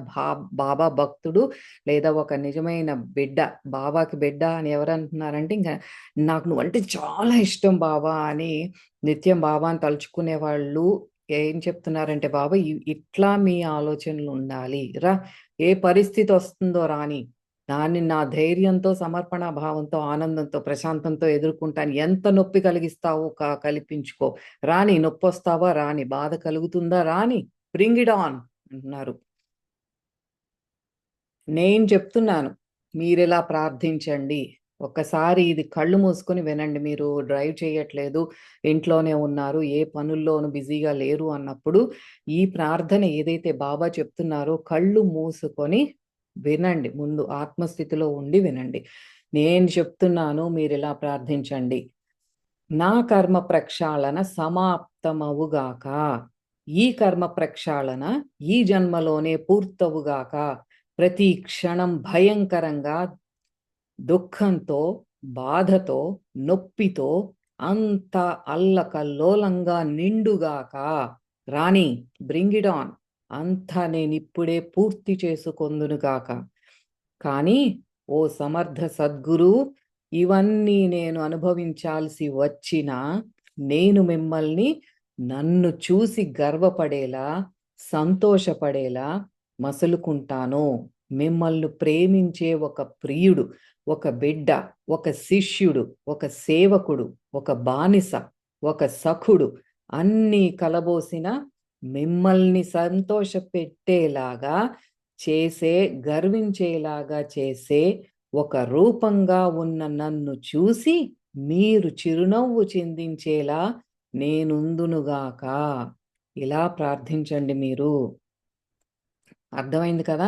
బాబా భక్తుడు లేదా ఒక నిజమైన బిడ్డ. బాబాకి బిడ్డ అని ఎవరంటున్నారంటే ఇంక నాకు నువ్వంటే చాలా ఇష్టం బాబా అని నిత్యం బాబాని తలుచుకునే వాళ్ళు ఏం చెప్తున్నారంటే, "బాబా ఇట్లా మీ ఆలోచనలుండాలి. ఏ పరిస్థితొస్తుందో రాని, దాన్ని నా ధైర్యంతో, సమర్పణ భావంతో, ఆనందంతో, ప్రశాంతంతో ఎదుర్కుంటాను. ఎంత నొప్పి కలిగిస్తావో కల్పించుకో. రాని నొప్పొస్తావా రాని, బాధ కలుగుతుందా రాని, బ్రింగ్ ఇట్ ఆన్" అంటున్నారు. నేను చెప్తున్నాను. మీరిలా ప్రార్థించండి. ఒక్కసారి ఇది కళ్ళు మూసుకొని వినండి. మీరు డ్రైవ్ చేయట్లేదు, ఇంట్లోనే ఉన్నారు, ఏ పనుల్లోనూ బిజీగా లేరు అన్నప్పుడు, ఈ ప్రార్థన ఏదైతే బాబా చెప్తున్నారో కళ్ళు మూసుకొని వినండి. ముందు ఆత్మస్థితిలో ఉండి వినండి. నేను చెప్తున్నాను మీరిలా ప్రార్థించండి. నా కర్మ ప్రక్షాళన సమాప్తమవుగాక. ఈ కర్మ ప్రక్షాళన ఈ జన్మలోనే పూర్తవుగాక. ప్రతి క్షణం భయంకరంగా, దుఃఖంతో, బాధతో, నొప్పితో అంతా అల్లకల్లోలంగా నిండుగాక. రాణి బ్రింగ్ ఇట్ ఆన్. అంతా నేనిప్పుడే పూర్తి చేసుకొందునుగాక. కానీ ఓ సమర్థ సద్గురు ఇవన్నీ నేను అనుభవించాల్సి వచ్చినా నేను మిమ్మల్ని నన్ను చూసి గర్వపడేలా, సంతోషపడేలా మసలుకుంటాను. మిమ్మల్ని ప్రేమించే ఒక ప్రియుడు, ఒక బిడ్డ, ఒక శిష్యుడు, ఒక సేవకుడు, ఒక బానిస, ఒక సఖుడు అన్నీ కలబోసిన మిమ్మల్ని సంతోషపెట్టేలాగా చేసే, గర్వించేలాగా చేసే ఒక రూపంగా ఉన్న నన్ను చూసి మీరు చిరునవ్వు చిందించేలా నేనుందునుగాక. ఇలా ప్రార్థించండి మీరు. అర్థమైంది కదా!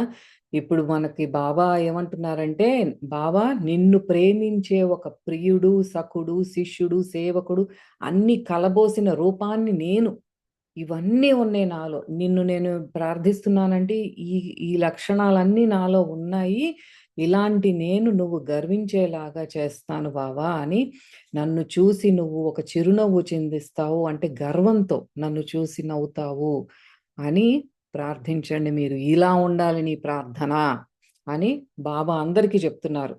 ఇప్పుడు మనకి బాబా ఏమంటున్నారంటే, బాబా నిన్ను ప్రేమించే ఒక ప్రియుడు, సఖుడు, శిష్యుడు, సేవకుడు అన్నీ కలబోసిన రూపాన్ని నేను. ఇవన్నీ ఉన్నాయి నాలో. నిన్ను నేను ప్రార్థిస్తున్నానంటే ఈ ఈ లక్షణాలన్నీ నాలో ఉన్నాయి. ఇలాంటి నేను నువ్వు గర్వించేలాగా చేస్తాను బావా అని నన్ను చూసి నువ్వు ఒక చిరునవ్వు చిందిస్తావు అంటే గర్వంతో నన్ను చూసి నవ్వుతావు అని ప్రార్థించండి మీరు. ఇలా ఉండాలి నీ ప్రార్థన అని బాబా అందరికీ చెప్తున్నారు.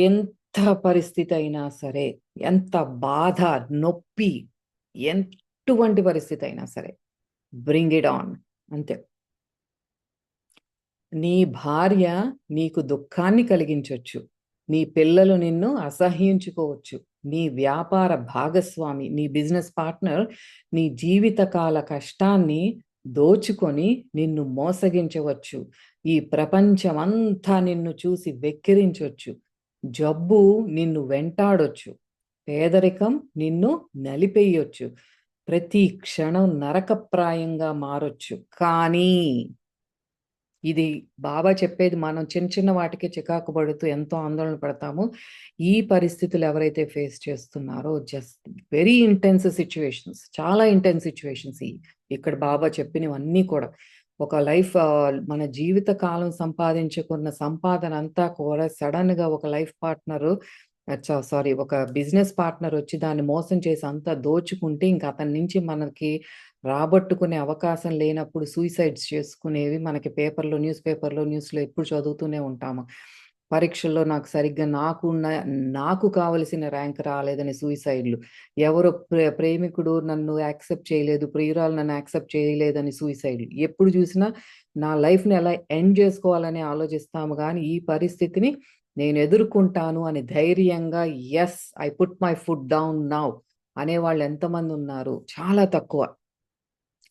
ఎంత పరిస్థితి అయినా సరే, ఎంత బాధ, నొప్పి, ఎటువంటి పరిస్థితి అయినా సరే బ్రింగ్ ఇట్ ఆన్ అంతే. నీ భార్య నీకు దుఃఖాన్ని కలిగించొచ్చు. నీ పిల్లలు నిన్ను అసహ్యించుకోవచ్చు. నీ వ్యాపార భాగస్వామి, నీ బిజినెస్ పార్ట్నర్ నీ జీవితకాల కష్టాన్ని దోచుకొని నిన్ను మోసగించవచ్చు. ఈ ప్రపంచమంతా నిన్ను చూసి వెక్కిరించొచ్చు. జబ్బు నిన్ను వెంటాడొచ్చు. పేదరికం నిన్ను నలిపేయొచ్చు. ప్రతి క్షణం నరకప్రాయంగా మారొచ్చు. కానీ ఇది బాబా చెప్పేది మనం చిన్న చిన్న వాటికి చికాకు పడుతూ ఎంతో ఆందోళన పడతాము. ఈ పరిస్థితులు ఎవరైతే ఫేస్ చేస్తున్నారో జస్ట్ వెరీ ఇంటెన్స్ సిట్యుయేషన్స్, చాలా ఇంటెన్స్ సిట్యుయేషన్స్ ఇక్కడ బాబా చెప్పినవన్నీ కూడా. ఒక లైఫ్ మన జీవిత కాలం సంపాదించుకున్న సంపాదన అంతా కూడా సడన్‌గా ఒక లైఫ్ పార్ట్నరు సారీ ఒక బిజినెస్ పార్ట్నర్ వచ్చి దాన్ని మోసం చేసి అంతా దోచుకుంటే ఇంక అతని నుంచి మనకి రాబట్టుకునే అవకాశం లేనప్పుడు సూసైడ్స్ చేసుకునేవి మనకి పేపర్‌లో, న్యూస్‌లో ఎప్పుడు చదువుతూనే ఉంటాము. పరీక్షల్లో నాకు సరిగ్గా నాకు కావలసిన ర్యాంక్ రాలేదని సూసైడ్‌లు. ఎవరో ప్రేమికుడు నన్ను యాక్సెప్ట్ చేయలేదు, ప్రియురాలు నన్ను యాక్సెప్ట్ చేయలేదని సూసైడ్‌లు. ఎప్పుడు చూసినా నా లైఫ్‌ని ఎలా ఎండ్ చేసుకోవాలని ఆలోచిస్తాము గానీ, ఈ పరిస్థితిని నేను ఎదుర్కొంటాను అని ధైర్యంగా yes I put my foot down now అనేవాళ్ళు ఎంతమందున్నారు? చాలా తక్కువ.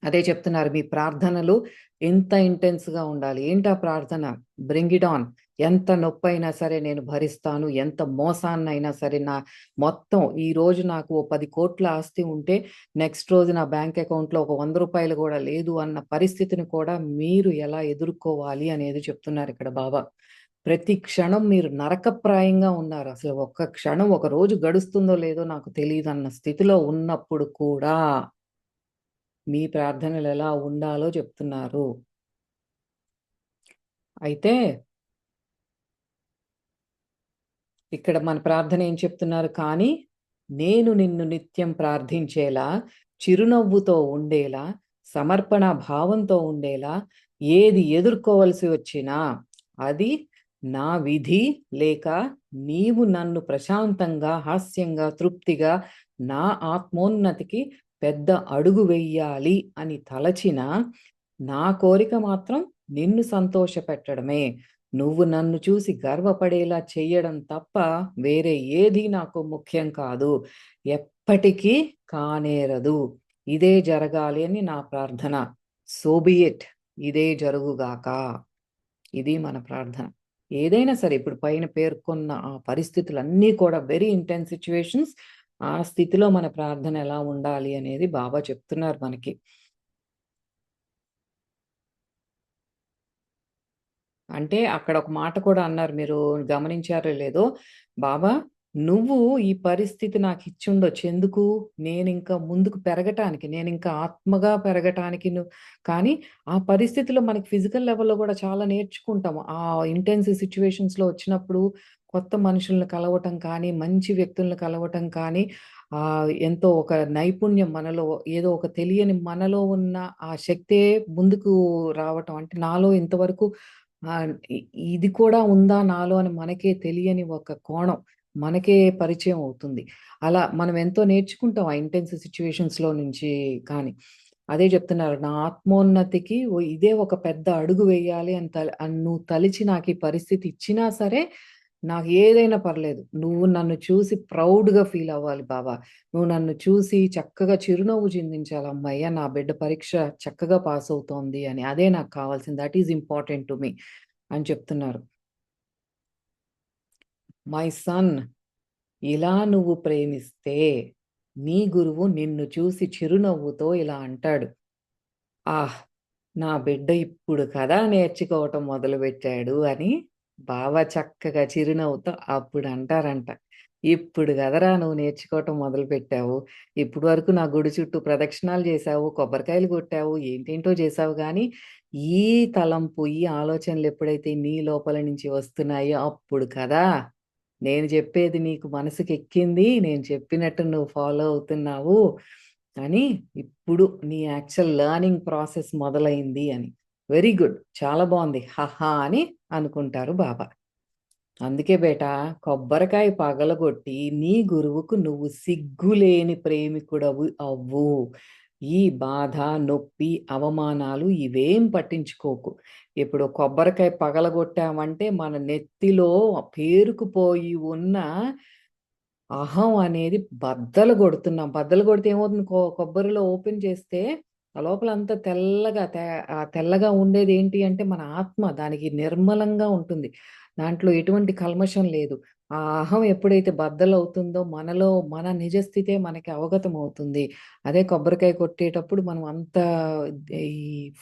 అదే చెప్తున్నారు మీ ప్రార్థనలు ఎంత ఇంటెన్స్‌గా ఉండాలి. ఏంటా ప్రార్థన? Bring it on. ఎంత నొప్పైనా సరే నేను భరిస్తాను. ఎంత మోసాన్నైనా సరే మొత్తం ఈరోజు నాకు ఓ 10,00,00,000 ఆస్తి ఉంటే నెక్స్ట్ రోజు నా బ్యాంక్ అకౌంట్‌లో ఒక రూ. 100 కూడా లేదు అన్న పరిస్థితిని కూడా మీరు ఎలా ఎదుర్కోవాలి అనేది చెప్తున్నారు ఇక్కడ బాబా. ప్రతి క్షణం మీరు నరకప్రాయంగా ఉన్నారు. అసలు ఒక్క క్షణం ఒక రోజు గడుస్తుందో లేదో నాకు తెలీదన్న స్థితిలో ఉన్నప్పుడు కూడా మీ ప్రార్థనలు ఎలా ఉండాలో చెప్తున్నారు. అయితే ఇక్కడ మన ప్రార్థన ఏం చెప్తున్నారు? కానీ నేను నిన్ను నిత్యం ప్రార్థించేలా, చిరునవ్వుతో ఉండేలా, సమర్పణ భావంతో ఉండేలా, ఏది ఎదుర్కోవలసి వచ్చినా అది నా విధి లేక నీవు నన్ను ప్రశాంతంగా, హాస్యంగా, తృప్తిగా నా ఆత్మోన్నతికి పెద్ద అడుగు వెయ్యాలి అని తలచినా నా కోరిక మాత్రం నిన్ను సంతోషపెట్టడమే. నువ్వు నన్ను చూసి గర్వపడేలా చెయ్యడం తప్ప వేరే ఏదీ నాకు ముఖ్యం కాదు. ఎప్పటికీ కానేరదు. ఇదే జరగాలి అని నా ప్రార్థన. So be it. ఇదే జరుగుగాక. ఇది మన ప్రార్థన. ఏదైనా సరే ఇప్పుడు పైన పేర్కొన్న ఆ పరిస్థితులన్నీ కూడా వెరీ ఇంటెన్స్ సిట్యుయేషన్స్. ఆ స్థితిలో మన ప్రార్థన ఎలా ఉండాలి అనేది బాబా చెప్తున్నారు మనకి. అంటే అక్కడ ఒక మాట కూడా అన్నారు. మీరు గమనించారో లేదో, బాబా నువ్వు ఈ పరిస్థితి నాకిచ్చుండొచ్చు. ఎందుకు? నేనింకా ముందుకు పెరగటానికి, నేనింకా ఆత్మగా పెరగటానికి కానీ ఆ పరిస్థితిలో మనకి ఫిజికల్ లెవెల్‌లో గూడా చాలా నేర్చుకుంటాము. ఆ ఇంటెన్స్ సిట్యుయేషన్స్‌లో వచ్చినప్పుడు కొత్త మనుషుల్ని కలవటం కానీ, మంచి వ్యక్తుల్ని కలవటం కానీ, ఎంతో ఒక నైపుణ్యం మనలో ఏదో ఒక తెలియని మనలో ఉన్న ఆ శక్తే ముందుకు రావటం. అంటే నాలో ఇంతవరకు ఆ! ఇది కూడా ఉందా నాలో అని మనకే తెలియని ఒక కోణం. మనకే పరిచయం అవుతుంది. అలా మనం ఎంతో నేర్చుకుంటాం ఆ ఇంటెన్స్ సిట్యుయేషన్స్‌లో నుంచి కానీ. అదే చెప్తున్నారు. నా ఆత్మోన్నతికి ఇదే ఒక పెద్ద అడుగు వేయాలి అని నువ్వు తలిచి నాకీ పరిస్థితి ఇచ్చినా సరే, నాకు ఏదైనా పర్లేదు. నువ్వు నన్ను చూసి ప్రౌడ్‌గా ఫీల్ అవ్వాలి బాబా. నువ్వు నన్ను చూసి చక్కగా చిరునవ్వు చిందించాలి. హమ్మయ్య! నా బిడ్డ పరీక్ష చక్కగా పాస్ అవుతోంది అని. అదే నాకు కావాల్సింది. That is important to me అని చెప్తున్నారు. మై సన్, ఇలా నువ్వు ప్రేమిస్తే నీ గురువు నిన్ను చూసి చిరునవ్వుతో ఇలా అంటాడు. ఆహ్! నా బిడ్డ ఇప్పుడు కదా నేర్చుకోవటం మొదలుపెట్టాడు అని బావ చక్కగా చిరునవ్వుతో అప్పుడంటారంట. ఇప్పుడు కదరా నువ్వు నేర్చుకోవటం మొదలుపెట్టావు. ఇప్పటి వరకు నా గుడి చుట్టూ ప్రదక్షిణాలు చేశావు, కొబ్బరికాయలు కొట్టావు, ఏంటేంటో చేశావు గానీ, ఈ తలంపు, ఈ ఆలోచనలు ఎప్పుడైతే నీ లోపల నుంచి వస్తున్నాయో అప్పుడు కదా నేను చెప్పేది నీకు మనసుకెక్కింది. నేను చెప్పినట్టు నువ్వు ఫాలో అవుతున్నావు అని ఇప్పుడు నీ యాక్చువల్ లెర్నింగ్ ప్రాసెస్ మొదలైంది అని. Very good. చాలా బావుంది. హాహా! అని అనుకుంటారు బాబా. అందుకే బేటా కొబ్బరికాయ పగలగొట్టి నీ గురువుకు నువ్వు సిగ్గులేని ప్రేమికుడవు అవ్వు. ఈ బాధ, నొప్పి, అవమానాలు ఇవేం పట్టించుకోకు. ఇప్పుడు కొబ్బరికాయ పగలగొట్టామంటే మన నెత్తిలో పేరుకుపోయి ఉన్న అహం అనేది బద్దలు గొడుతున్నాం. బద్దలు గొడితే ఏమవుతుంది కొబ్బరిలో ఓపెన్ చేస్తే ఆ లోపలంతా తెల్లగా తెల్లగా ఉండేదేంటి అంటే మన ఆత్మ. దానికి నిర్మలంగా ఉంటుంది. దాంట్లో ఎటువంటి కల్మషం లేదు. ఆ అహం ఎప్పుడైతే బద్దలవుతుందో మనలో మన నిజ స్థితే మనకి అవగతమవుతుంది. అదే కొబ్బరికాయ కొట్టేటప్పుడు మనం అంత ఈ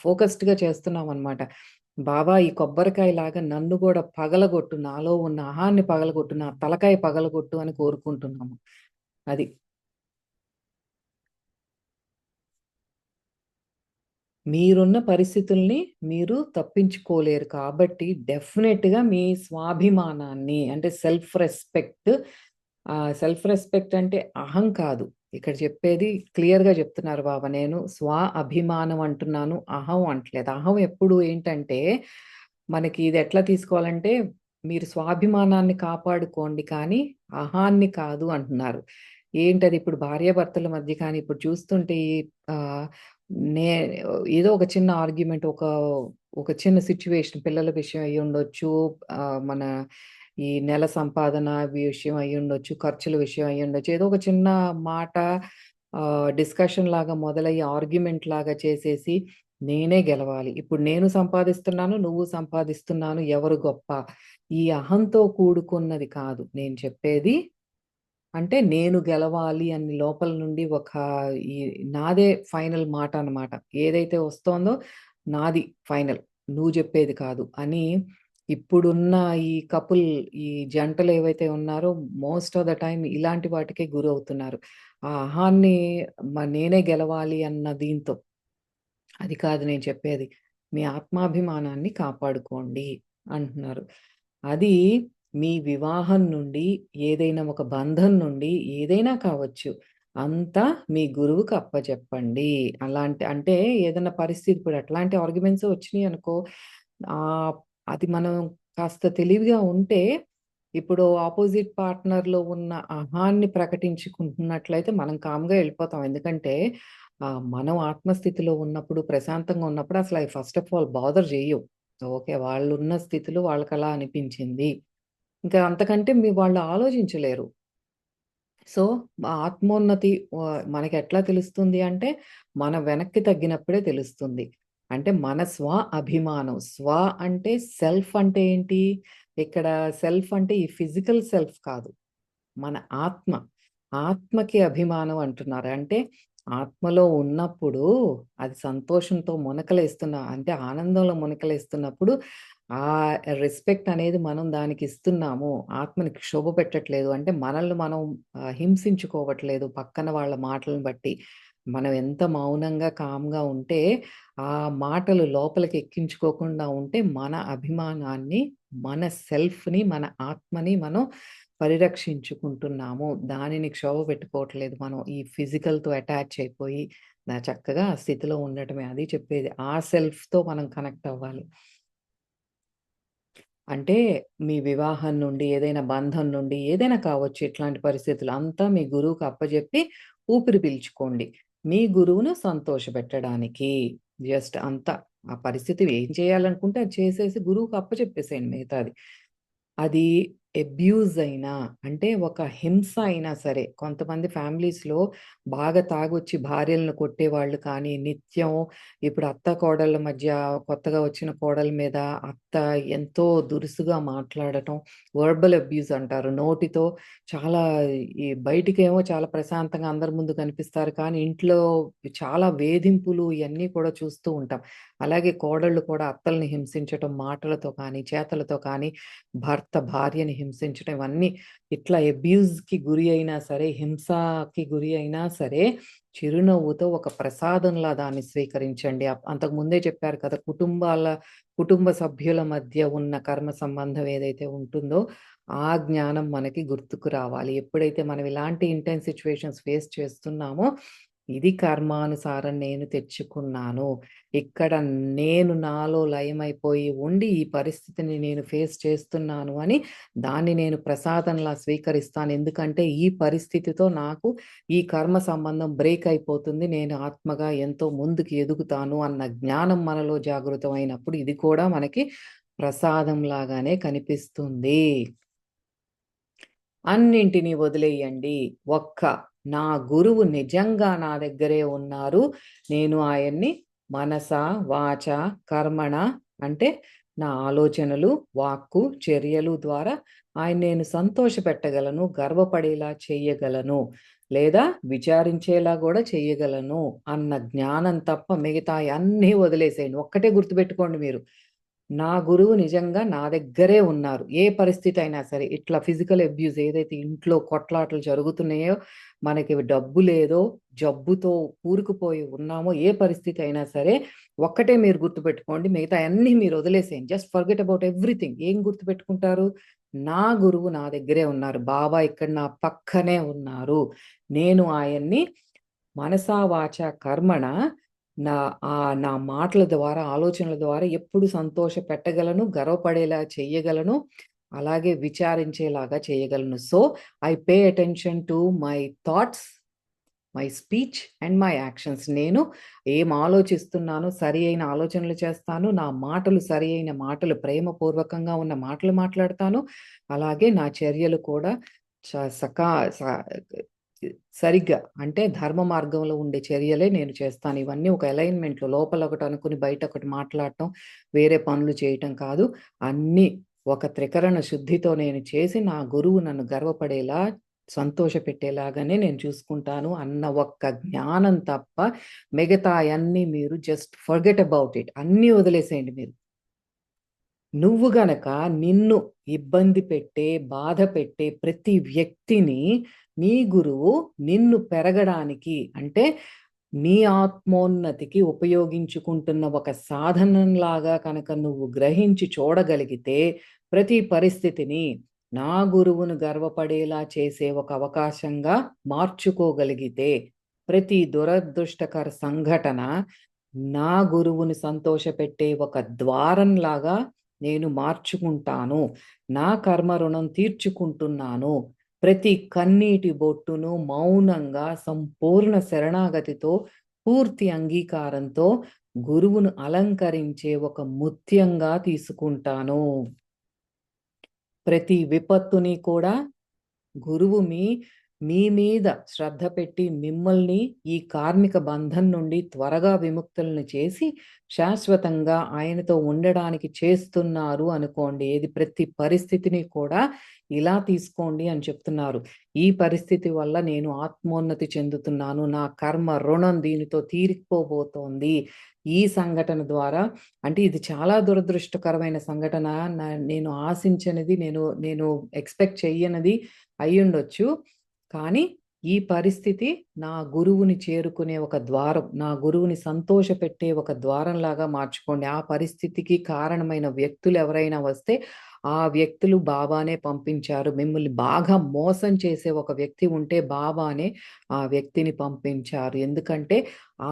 ఫోకస్డ్‌గా చేస్తున్నామనమాట. బాబా ఈ కొబ్బరికాయలాగా నన్ను గూడా పగలగొట్టు. నాలో ఉన్న అహాన్ని పగలగొట్టు. నా తలకాయ పగలగొట్టు అని కోరుకుంటున్నాము. అది. మీరున్న పరిస్థితుల్ని మీరు తప్పించుకోలేరు కాబట్టి డెఫినిట్‌గా మీ స్వాభిమానాన్ని అంటే సెల్ఫ్ రెస్పెక్ట్ అంటే అహం కాదు. ఇక్కడ చెప్పేది క్లియర్‌గా చెప్తున్నారు బాబా. నేను అభిమానం అంటున్నాను. అహం అంటలేదు. అహం ఎప్పుడు ఏంటంటే మనకి ఇది ఎట్లా తీసుకోవాలంటే మీరు స్వాభిమానాన్ని కాపాడుకోండి కానీ అహాన్ని కాదు అంటున్నారు. ఏంటది ఇప్పుడు భార్యాభర్తల మధ్య కానీ ఇప్పుడు చూస్తుంటే ఆహ్, నే ఏదో ఒక చిన్న ఆర్గ్యుమెంట్ ఒక చిన్న సిట్యుయేషన్ పిల్లల విషయం అయ్యుండొచ్చు. మన ఈ నెల సంపాదన విషయం అయ్యుండొచ్చు. ఖర్చుల విషయం అయ్యుండొచ్చు. ఏదో ఒక చిన్న మాట డిస్కషన్ లాగా మొదలయ్యి ఆర్గ్యుమెంట్ లాగా చేసేసి నేనే గెలవాలి. ఇప్పుడు నేను సంపాదిస్తున్నాను, నువ్వు సంపాదిస్తున్నాను ఎవరు గొప్ప? ఈ అహంతో కూడుకున్నది కాదు. నేను చెప్పేది అంటే నేను గెలవాలి అని లోపల నుండి ఈ నాదే ఫైనల్ మాట అన్నమాట. ఏదైతే వస్తోందో నాది ఫైనల్. నువ్వు జెప్పేది కాదు అని ఇప్పుడున్న ఈ కపుల్ ఈ జంటలు ఏవైతే ఉన్నారో మోస్ట్ ఆఫ్ ద టైమ్ ఇలాంటి వాటికే గురవుతున్నారు. ఆ అహాన్ని నేనే గెలవాలి అన్న దీంతో. అది కాదు నేను చెప్పేది. మీ ఆత్మాభిమానాన్ని కాపాడుకోండి అంటున్నారు. అది మీ వివాహం నుండి, ఏదైనా ఒక బంధం నుండి ఏదైనా కావచ్చు. అంతా మీ గురువుకి అప్పజెప్పండి. అంటే ఏదన్నా పరిస్థితి ఇప్పుడు అట్లాంటి ఆర్గ్యుమెంట్సే వచ్చినియనుకో ఆహ్, అది మనం కాస్త తెలివిగా ఉంటే, ఇప్పుడు అపోజిట్ పార్ట్నర్‌లో ఉన్న అహాన్ని ప్రకటించుకుంటున్నట్లయితే మనం కామ్‌గా ఎళ్ళిపోతాం. ఎందుకంటే మనం ఆత్మస్థితిలో ఉన్నప్పుడు, ప్రశాంతంగా ఉన్నప్పుడు అసలు అయి ఫస్ట్ ఆఫ్ ఆల్ బాదర్ జెయ్యవు. ఓకే. వాళ్ళున్న స్థితిలో వాళ్ళకలా అనిపించింది. ఇంకా అంతకంటే వాళ్ళు ఆలోచించలేరు. సో, ఆత్మోన్నతి మనకెట్లా తెలుస్తుంది అంటే, మన వెనక్కి తగ్గినప్పుడే తెలుస్తుంది. అంటే మన అభిమానం. అంటే సెల్ఫ్ అంటే ఏంటి? ఇక్కడ సెల్ఫ్ అంటే ఈ ఫిజికల్ సెల్ఫ్ కాదు. మన ఆత్మ. ఆత్మకి అభిమానం అంటున్నారు. అంటే ఆత్మలో ఉన్నప్పుడు అది సంతోషంతో అంటే ఆనందంలో మునకలేస్తున్నప్పుడు ఆ రెస్పెక్ట్ అనేది మనం దానికిస్తున్నాము. ఆత్మని క్షోభ పెట్టట్లేదు. అంటే మనల్ని మనం హింసించుకోవట్లేదు పక్కన వాళ్ళ మాటలను బట్టి. మనం ఎంత మౌనంగా, కామ్‌గా ఉంటే ఆ మాటలు లోపలికి ఎక్కించుకోకుండా ఉంటే మన అభిమానాన్ని, మన సెల్ఫ్‌ని, మన ఆత్మని మనం పరిరక్షించుకుంటున్నాము. దానిని క్షోభ పెట్టుకోవట్లేదు మనం. ఈ ఫిజికల్‌తో అటాచ్ అయిపోయి చక్కగా ఆ స్థితిలో ఉండటమే. అది చెప్పేది. ఆ సెల్ఫ్‌తో మనం కనెక్ట్ అవ్వాలి. అంటే మీ వివాహం నుండి, ఏదైనా బంధం నుండి, ఏదైనా కావచ్చు ఇట్లాంటి పరిస్థితులు అంతా మీ గురువుకి అప్పజెప్పి ఊపిరి పీల్చుకోండి. మీ గురువును సంతోషపెట్టడానికి. జస్ట్ అంతా. ఆ పరిస్థితి ఏం చేయాలనుకుంటే అది చేసేసి గురువుకి అప్పచెప్పేసేయండి మిగతాది. అది అబ్యూజ్ అయినా, అంటే ఒక హింస అయినా సరే, కొంతమంది ఫ్యామిలీస్‌లో బాగా తాగొచ్చి భార్యలను కొట్టేవాళ్ళు కానీ, నిత్యం ఇప్పుడు అత్త, కోడళ్ళ మధ్య కొత్తగా వచ్చిన కోడల మీద అత్త ఎంతో దురుసుగా మాట్లాడటం, వర్బల్ అబ్యూజ్ అంటారు. నోటితో చాలా ఈ బయటికేమో చాలా ప్రశాంతంగా అందరి ముందు కనిపిస్తారు. కానీ ఇంట్లో చాలా వేధింపులు ఇయన్నీ కూడా చూస్తూ ఉంటాం. అలాగే కోడళ్ళు కూడా అత్తల్ని హింసించటం మాటలతో కానీ, చేతలతో కానీ, భర్త భార్యని హింసించటం ఇవన్నీ ఇట్లా అబ్యూజ్‌కి గురి అయినా సరే, హింసకి గురి అయినా సరే, చిరునవ్వుతో ఒక ప్రసాదంలా దాన్ని స్వీకరించండి. అంతకు ముందే చెప్పారు కదా! కుటుంబ సభ్యుల మధ్య ఉన్న కర్మ సంబంధం ఏదైతే ఉంటుందో, ఆ జ్ఞానం మనకి గుర్తుకు రావాలి. ఎప్పుడైతే మనం ఇలాంటి ఇంటెన్స్ సిట్యుయేషన్స్ ఫేస్ చేస్తున్నామో, ఇది కర్మానుసారం నేను తెచ్చుకున్నాను. ఇక్కడ నేను నాలో లయమైపోయి ఉండి, ఈ పరిస్థితిని నేను ఫేస్ చేస్తున్నాను అని దాన్ని నేను ప్రసాదంలా స్వీకరిస్తాను. ఎందుకంటే ఈ పరిస్థితితో నాకు ఈ కర్మ సంబంధం బ్రేక్ అయిపోతుంది. నేను ఆత్మగా ఎంతో ముందుకు ఎదుగుతాను అన్న జ్ఞానం మనలో జాగృతమైనప్పుడు ఇది కూడా మనకి ప్రసాదం లాగానే కనిపిస్తుంది. అన్నింటిని వదిలేయండి. ఒక్క నా గురువు నిజంగా నా దగ్గరే ఉన్నారు. నేను ఆయన్ని మనస, వాచ, కర్మణ అంటే నా ఆలోచనలు, వాక్కు, చర్యలు ద్వారా ఆయన్ని నేను సంతోషపెట్టగలను, గర్వపడేలా చెయ్యగలను. లేదా విచారించేలా గూడా చెయ్యగలను అన్న జ్ఞానం తప్ప మిగతాయన్నీ వదిలేసేయండి. ఒక్కటే గుర్తుపెట్టుకోండి మీరు. నా గురువు నిజంగా నా దగ్గరే ఉన్నారు. ఏ పరిస్థితి అయినా సరే. ఇట్లా ఫిజికల్ అబ్యూజ్ ఏదైతే ఇంట్లో కొట్లాటలు జరుగుతున్నాయో, మనకి డబ్బు లేదో, జబ్బుతో కూరుకుపోయి ఉన్నామో, ఏ పరిస్థితి అయినా సరే, ఒక్కటే మీరు గుర్తుపెట్టుకోండి. మిగతాయన్నీ మీరు వదిలేసేయండి. Just forget about everything. ఏం గుర్తుపెట్టుకుంటారు? నా గురువు నా దగ్గరే ఉన్నారు. బాబా ఇక్కడ నా పక్కనే ఉన్నారు. నేను ఆయన్ని మనసా, వాచా, కర్మణ నా నా మాటల ద్వారా, ఆలోచనల ద్వారా ఎప్పుడు సంతోషపెట్టగలను, గర్వపడేలా చెయ్యగలను, అలాగే విచారించేలాగా చేయగలను. So, I pay attention to my thoughts, my speech and my actions. నేను ఏం ఆలోచిస్తున్నానో సరి అయిన ఆలోచనలు చేస్తాను. నా మాటలు సరి అయిన మాటలు, ప్రేమపూర్వకంగా ఉన్న మాటలు మాట్లాడతాను. అలాగే నా చర్యలు కూడా చ సకా స సరిగ్గా అంటే ధర్మ మార్గంలో ఉండే చర్యలే నేను చేస్తాను. ఇవన్నీ ఒక అలైన్‌మెంట్‌లో లోపల ఒకటి అనుకుని బయట ఒకటి మాట్లాడటం, వేరే పనులు చేయటం కాదు. అన్నీ ఒక త్రికరణ శుద్ధితో నేను చేసి నా గురువు నన్ను గర్వపడేలా, సంతోషపెట్టేలాగానే నేను చూసుకుంటాను అన్న ఒక్క జ్ఞానం తప్ప మిగతాయన్నీ మీరు జస్ట్ ఫర్గెట్ అబౌట్ ఇట్. అన్నీ వదిలేసేయండి మీరు. నువ్వు గనక నిన్ను ఇబ్బంది పెట్టే, బాధ పెట్టే ప్రతి వ్యక్తిని నీ గురువు నిన్ను పెరగడానికి అంటే నీ ఆత్మోన్నతికి ఉపయోగించుకుంటున్న ఒక సాధనంలాగా కనుక నువ్వు గ్రహించి చూడగలిగితే, ప్రతి పరిస్థితిని నా గురువును గర్వపడేలా చేసే ఒక అవకాశంగా మార్చుకోగలిగితే, ప్రతి దురదృష్టకర సంఘటన నా గురువుని సంతోషపెట్టే ఒక ద్వారంలాగా నేను మార్చుకుంటాను. నా కర్మ రుణం తీర్చుకుంటున్నాను. ప్రతి కన్నీటి బొట్టును మౌనంగా సంపూర్ణ శరణాగతితో, పూర్తి అంగీకారంతో గురువును అలంకరించే ఒక ముత్యంగా తీసుకుంటాను. ప్రతి విపత్తుని కూడా గురువు మీ మీద శ్రద్ధ పెట్టి మిమ్మల్ని ఈ కార్మిక బంధం నుండి త్వరగా విముక్తులను చేసి శాశ్వతంగా ఆయనతో ఉండడానికి చేస్తున్నారు అనుకోండి. ఏది ప్రతి పరిస్థితిని కూడా ఇలా తీసుకోండి అని చెప్తున్నారు. ఈ పరిస్థితి వల్ల నేను ఆత్మోన్నతి చెందుతున్నాను. నా కర్మ రుణం దీనితో తీరిపోబోతోంది. ఈ సంఘటన ద్వారా అంటే ఇది చాలా దురదృష్టకరమైన సంఘటన. నేను ఆశించనిది, నేను నేను ఎక్స్‌పెక్ట్ చెయ్యనిది అయ్యుండొచ్చు. కానీ ఈ పరిస్థితి నా గురువుని చేరుకునే ఒక ద్వారం. నా గురువుని సంతోషపెట్టే ఒక ద్వారంలాగా మార్చుకోండి. ఆ పరిస్థితికి కారణమైన వ్యక్తులెవరైనా వస్తే, ఆ వ్యక్తులు బాబానే పంపించారు. మిమ్మల్ని బాగా మోసం చేసే ఒక వ్యక్తి ఉంటే బాబానే ఆ వ్యక్తిని పంపించారు. ఎందుకంటే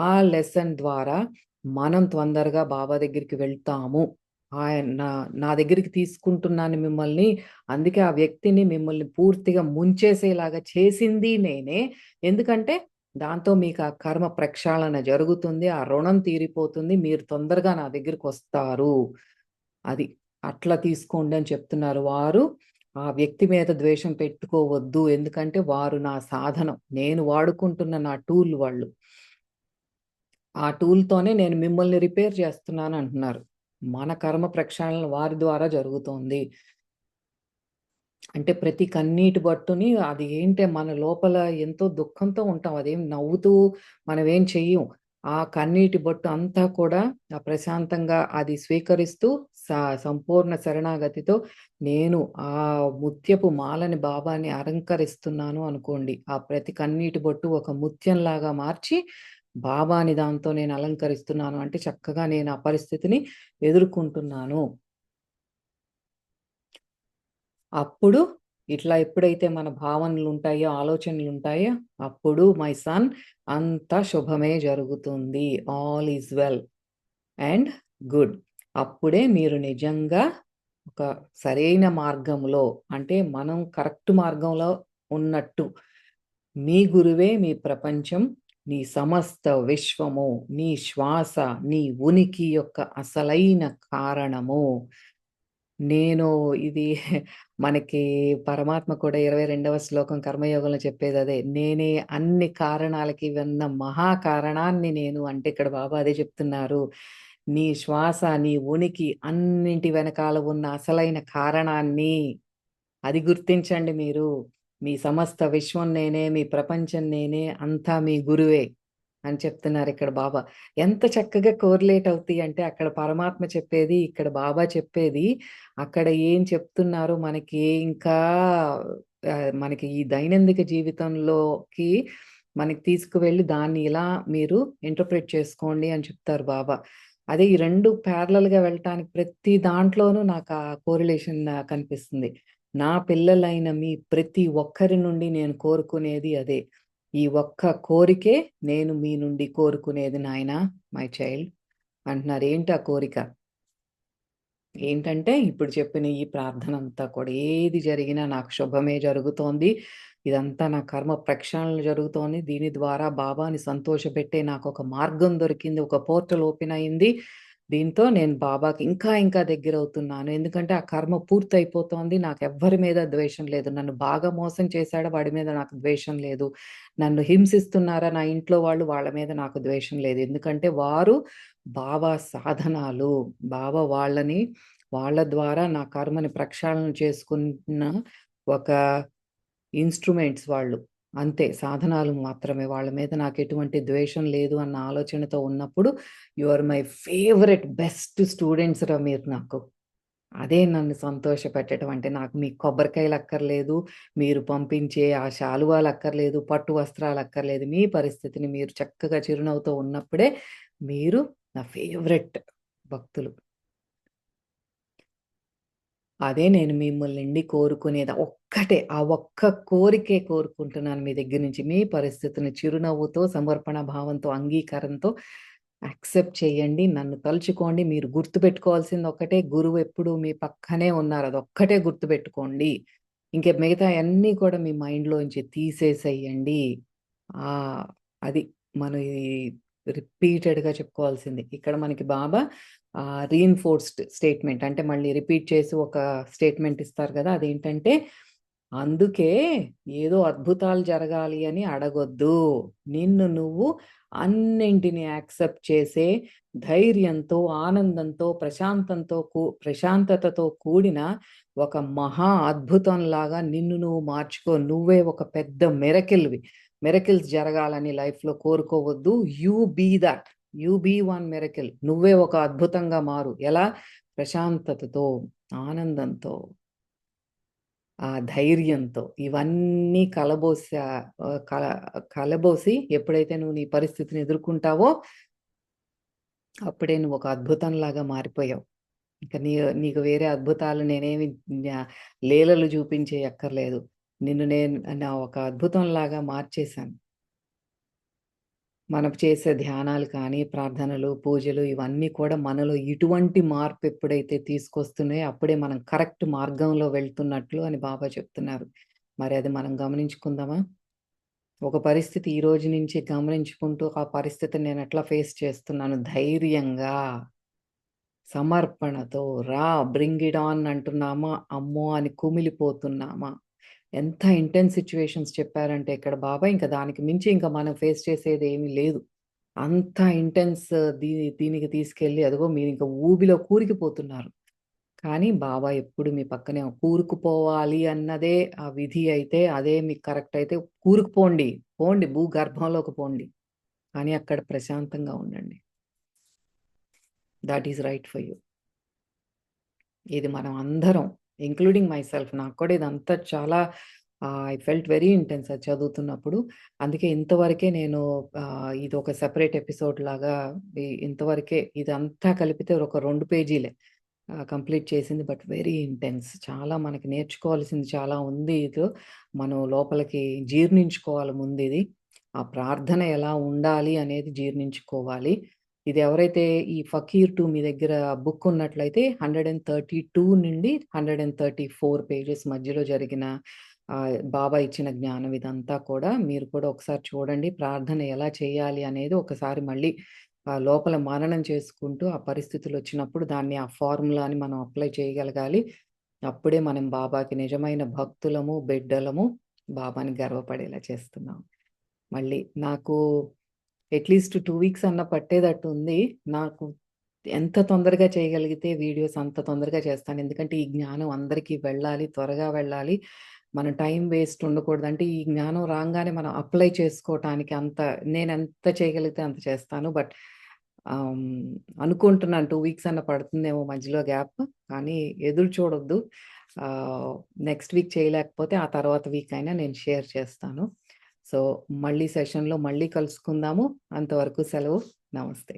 ఆ లెసన్ ద్వారా మనం తొందరగా బాబా దగ్గరికి వెళ్తాము. నా నా దగ్గరికి తీసుకుంటున్నాను మిమ్మల్ని. అందుకే ఆ వ్యక్తిని మిమ్మల్ని పూర్తిగా ముంచేసేలాగా చేసింది నేనే. ఎందుకంటే దాంతో మీకు ఆ కర్మ ప్రక్షాళన జరుగుతుంది. ఆ రుణం తీరిపోతుంది. మీరు తొందరగా నా దగ్గరికొస్తారు. అది. అట్లా తీసుకోండి అని చెప్తున్నారు. వారు ఆ వ్యక్తి మీద ద్వేషం పెట్టుకోవద్దు. ఎందుకంటే వారు నా సాధనం. నేను వాడుకుంటున్న నా టూల్ వాళ్ళు. ఆ టూల్‌తోనే నేను మిమ్మల్ని రిపేర్ చేస్తున్నానంటున్నారు. మన కర్మ ప్రక్షాళన వారి ద్వారా జరుగుతోంది. అంటే ప్రతి కన్నీటి బొట్టుని అది ఏంటే మన లోపల ఎంతో దుఃఖంతో ఉంటాం. అదేం నవ్వుతూ మనమేం చెయ్యం. ఆ కన్నీటి బొట్టు అంతా కూడా ప్రశాంతంగా అది స్వీకరిస్తూ స సంపూర్ణ శరణాగతితో నేను ఆ ముత్యపు మాలని బాబాని అలంకరిస్తున్నాను అనుకోండి. ఆ ప్రతి కన్నీటి బొట్టు ఒక ముత్యంలాగా మార్చి బాబాని దాంతో నేను అలంకరిస్తున్నాను. అంటే చక్కగా నేను ఆ పరిస్థితిని ఎదుర్కొంటున్నాను. అప్పుడు ఇట్లా ఎప్పుడైతే మన భావనలుంటాయో, ఆలోచనలుంటాయో, అప్పుడు మై సన్ అంతా శుభమే జరుగుతుంది. All is well and good. అప్పుడే మీరు నిజంగా ఒక సరైన మార్గంలో అంటే మనం కరెక్ట్ మార్గంలో ఉన్నట్టు. మీ గురువే మీ ప్రపంచం, నీ సమస్త విశ్వము, నీ శ్వాస, నీ ఉనికి యొక్క అసలైన కారణము. నేను ఇది మనకి పరమాత్మ కూడా 22వ శ్లోకం కర్మయోగంలో చెప్పేదదే. నేనే అన్ని కారణాలకి వెన్న మహా కారణాన్ని నేను. అంటే ఇక్కడ బాబా అదే చెప్తున్నారు. నీ శ్వాస, నీ ఉనికి అన్నింటి వెనకాల ఉన్న అసలైన కారణాన్ని అది గుర్తించండి మీరు. మీ సమస్త విశ్వం నేనే, మీ ప్రపంచం నేనే, అంతా మీ గురువే అని చెప్తున్నారిక్కడ బాబా. ఎంత చక్కగా కోరిలేట్ అవుతాయంటే అక్కడ పరమాత్మ చెప్పేది, ఇక్కడ బాబా చెప్పేది, అక్కడ ఏం చెప్తున్నారో మనకి ఇంకా మనకి ఈ దైనందిక జీవితంలోకి మనకి తీసుకువెళ్ళి దాన్ని ఇలా మీరు ఇంటర్ప్రిట్ చేసుకోండి అని చెప్తారు బాబా. అదే ఈ 2 ప్యారలల్‌గా వెళ్ళటానికి ప్రతి దాంట్లోనూ నాకు ఆ కోరిలేషన్ కనిపిస్తుంది. నా పిల్లలైన మీ ప్రతి ఒక్కరి నుండి నేను కోరుకునేది అదే. ఈ ఒక్క కోరికే నేను మీ నుండి కోరుకునేది నాయనా మై చైల్డ్ అంటున్నారు. ఏంటి ఆ కోరిక? ఏంటంటే ఇప్పుడు చెప్పిన ఈ ప్రార్థనంతా కూడా ఏది జరిగినా నాకు శుభమే జరుగుతోంది. ఇదంతా నా కర్మ ప్రక్షాళన జరుగుతోంది. దీని ద్వారా బాబాని సంతోషపెట్టే నాకొక మార్గం దొరికింది. ఒక పోర్టల్ ఓపెన్ అయింది. దీంతో నేను బాబాకి ఇంకా ఇంకా దగ్గరవుతున్నాను. ఎందుకంటే ఆ కర్మ పూర్తయిపోతోంది. నాకెవ్వరి మీద ద్వేషం లేదు. నన్ను బాగా మోసం చేశాడా వాడి మీద నాకు ద్వేషం లేదు. నన్ను హింసిస్తున్నారా నా ఇంట్లో వాళ్ళు, వాళ్ళ మీద నాకు ద్వేషం లేదు. ఎందుకంటే వారు బాబా సాధనాలు. బాబా వాళ్ళ ద్వారా నా కర్మని ప్రక్షాళన చేసుకున్న ఒక ఇన్‌స్ట్రుమెంట్స్ వాళ్ళు. అంతే సాధనాలు మాత్రమే. వాళ్ళ మీద నాకెటువంటి ద్వేషం లేదు అన్న ఆలోచనతో ఉన్నప్పుడు, you are my favourite best students రా మీరు నాకు. అదే నన్ను సంతోషపెట్టడం అంటే నాకు మీ కొబ్బరికాయలక్కర్లేదు, మీరు పంపించే ఆ శాలువాలక్కర్లేదు, పట్టు వస్త్రాలక్కర్లేదు. మీ పరిస్థితిని మీరు చక్కగా చిరునవ్వుతో ఉన్నప్పుడే మీరు నా ఫేవరెట్ భక్తులు. అదే నేను మిమ్మల్నండి కోరుకునేది. ఒక్కటే ఆ ఒక్క కోరికే కోరుకుంటున్నాను మీ దగ్గర నుంచి. మీ పరిస్థితిని చిరునవ్వుతో, సమర్పణ భావంతో, అంగీకారంతో యాక్సెప్ట్ చేయండి. నన్ను తలుచుకోండి. మీరు గుర్తుపెట్టుకోవాల్సింది ఒక్కటే గురువెప్పుడూ మీ పక్కనే ఉన్నారు. అదొక్కటే గుర్తుపెట్టుకోండి. ఇంక మిగతాయన్నీ కూడా మీ మైండ్‌లోంచి తీసేసేయండి. ఆహ్, అది మనం ఈ రిపీటెడ్‌గా చెప్పుకోవాల్సింది. ఇక్కడ మనకి బాబా రీఇన్ఫోర్స్డ్ స్టేట్మెంట్ అంటే మళ్ళీ రిపీట్ చేసి ఒక స్టేట్మెంట్ ఇస్తారు గదా! అదేంటంటే, అందుకే ఏదో అద్భుతాలు జరగాలి అని అడగొద్దు. నిన్ను నువ్వు అన్నింటిని యాక్సెప్ట్ చేసే ధైర్యంతో, ఆనందంతో, ప్రశాంతతతో కూడిన ఒక మహా అద్భుతంలాగా నిన్ను నువ్వు మార్చుకో. నువ్వే ఒక పెద్ద మిరకిల్‌వి. మిరకిల్స్ జరగాలని లైఫ్‌లో కోరుకోవద్దు. You be that. You be one miracle. నువ్వే ఒక అద్భుతంగా మారు. ఎలా? ప్రశాంతతతో, ఆనందంతో, ఆ ధైర్యంతో ఇవన్నీ కలబోసి ఎప్పుడైతే నువ్వు నీ పరిస్థితిని ఎదుర్కొంటావో, అప్పుడే నువ్వు ఒక అద్భుతంలాగా మారిపోయావు. ఇక నీకు వేరే అద్భుతాలు నేనేమి న్యా లీలలు చూపించేయక్కర్లేదు. నిన్ను నేను నా ఒక అద్భుతంలాగా మార్చేశాను. మనం చేసే ధ్యానాలు కానీ, ప్రార్థనలు, పూజలు ఇవన్నీ కూడా మనలో ఇటువంటి మార్పు ఎప్పుడైతే తీసుకొస్తున్నాయో అప్పుడే మనం కరెక్ట్ మార్గంలో వెళ్తున్నట్లు అని బాబా చెప్తున్నారు. మరి అది మనం గమనించుకుందామా? ఒక పరిస్థితి ఈ రోజు నుంచి గమనించుకుంటూ ఆ పరిస్థితిని నేను ఎట్లా ఫేస్ చేస్తున్నాను ధైర్యంగా, సమర్పణతో బ్రింగ్ ఇట్ ఆన్ అంటున్నామా? అమ్మో! అని కుమిలిపోతున్నామా? ఎంత ఇంటెన్స్ సిట్యుయేషన్స్ చెప్పారంటే ఇక్కడ బాబా ఇంక దానికి మించి ఇంక మనం ఫేస్ చేసేదేమీ లేదు. అంత ఇంటెన్స్ దీ దీనికి తీసుకెళ్ళి అదిగో మీరింక ఊబిలో కూరుకుపోతున్నారు. కానీ బాబా ఎప్పుడు మీ పక్కనే కూరుకుపోవాలి అన్నదే ఆ విధి అయితే, అదే మీకు కరెక్ట్ అయితే కూరుకుపోండి. పోండి భూగర్భంలోకి పోండి. కానీ అక్కడ ప్రశాంతంగా ఉండండి. That is right for you. ఇది మనం అందరం ఇంక్లూడింగ్ మైసెల్ఫ్ నాకు కూడా ఇదంతా చాలా ఐ ఫెల్ట్ వెరీ ఇంటెన్స్ అది చదువుతున్నప్పుడు. అందుకే ఇంతవరకే నేను ఇదొక సెపరేట్ ఎపిసోడ్ లాగా ఇంతవరకే ఇదంతా కలిపితే ఒక 2 పేజీలే కంప్లీట్ చేసింది. But very intense. చాలా మనకి నేర్చుకోవాల్సింది చాలా ఉంది. మనం లోపలికి జీర్ణించుకోవాలి ముందిది. ఆ ప్రార్థన ఎలా ఉండాలి అనేది జీర్ణించుకోవాలి. ఇది ఎవరైతే ఈ 'ఫకీర్ 2' మీ దగ్గర బుక్ ఉన్నట్లయితే 132 నుండి 134 పేజెస్ మధ్యలో జరిగిన బాబా ఇచ్చిన జ్ఞానం ఇదంతా కూడా మీరు కూడా ఒకసారి చూడండి. ప్రార్థన ఎలా చేయాలి అనేది ఒకసారి మళ్ళీ లోపల మననం చేసుకుంటూ ఆ పరిస్థితులొచ్చినప్పుడు దాన్ని ఆ ఫార్ములాని మనం అప్లై చేయగలగాలి. అప్పుడే మనం బాబాకి నిజమైన భక్తులము, బిడ్డలము, బాబాని గర్వపడేలా చేస్తున్నాం. మళ్ళీ నాకు అట్‌లీస్ట్ 2 వీక్స్ అన్నా పట్టేటట్టు ఉంది. నాకు ఎంత తొందరగా చేయగలిగితే వీడియోస్ అంత తొందరగా చేస్తాను. ఎందుకంటే ఈ జ్ఞానం అందరికీ వెళ్ళాలి, త్వరగా వెళ్ళాలి. మన టైం వేస్ట్ ఉండకూడదు. అంటే ఈ జ్ఞానం రాంగానే మనం అప్లై చేసుకోవటానికి నేనెంత చేయగలిగితే అంత చేస్తాను. బట్ ఆహ్, అనుకుంటున్నాను 2 వీక్స్ అన్నా పడుతుందేమో మధ్యలో గ్యాప్. కానీ ఎదురు చూడొద్దు. ఆహ్, నెక్స్ట్ వీక్ చేయలేకపోతే ఆ తర్వాత వీక్ అయినా నేను షేర్ చేస్తాను. సో, మళ్ళీ సెషన్‌లో మళ్ళీ కలుసుకుందాము. అంతవరకు సెలవు. నమస్తే.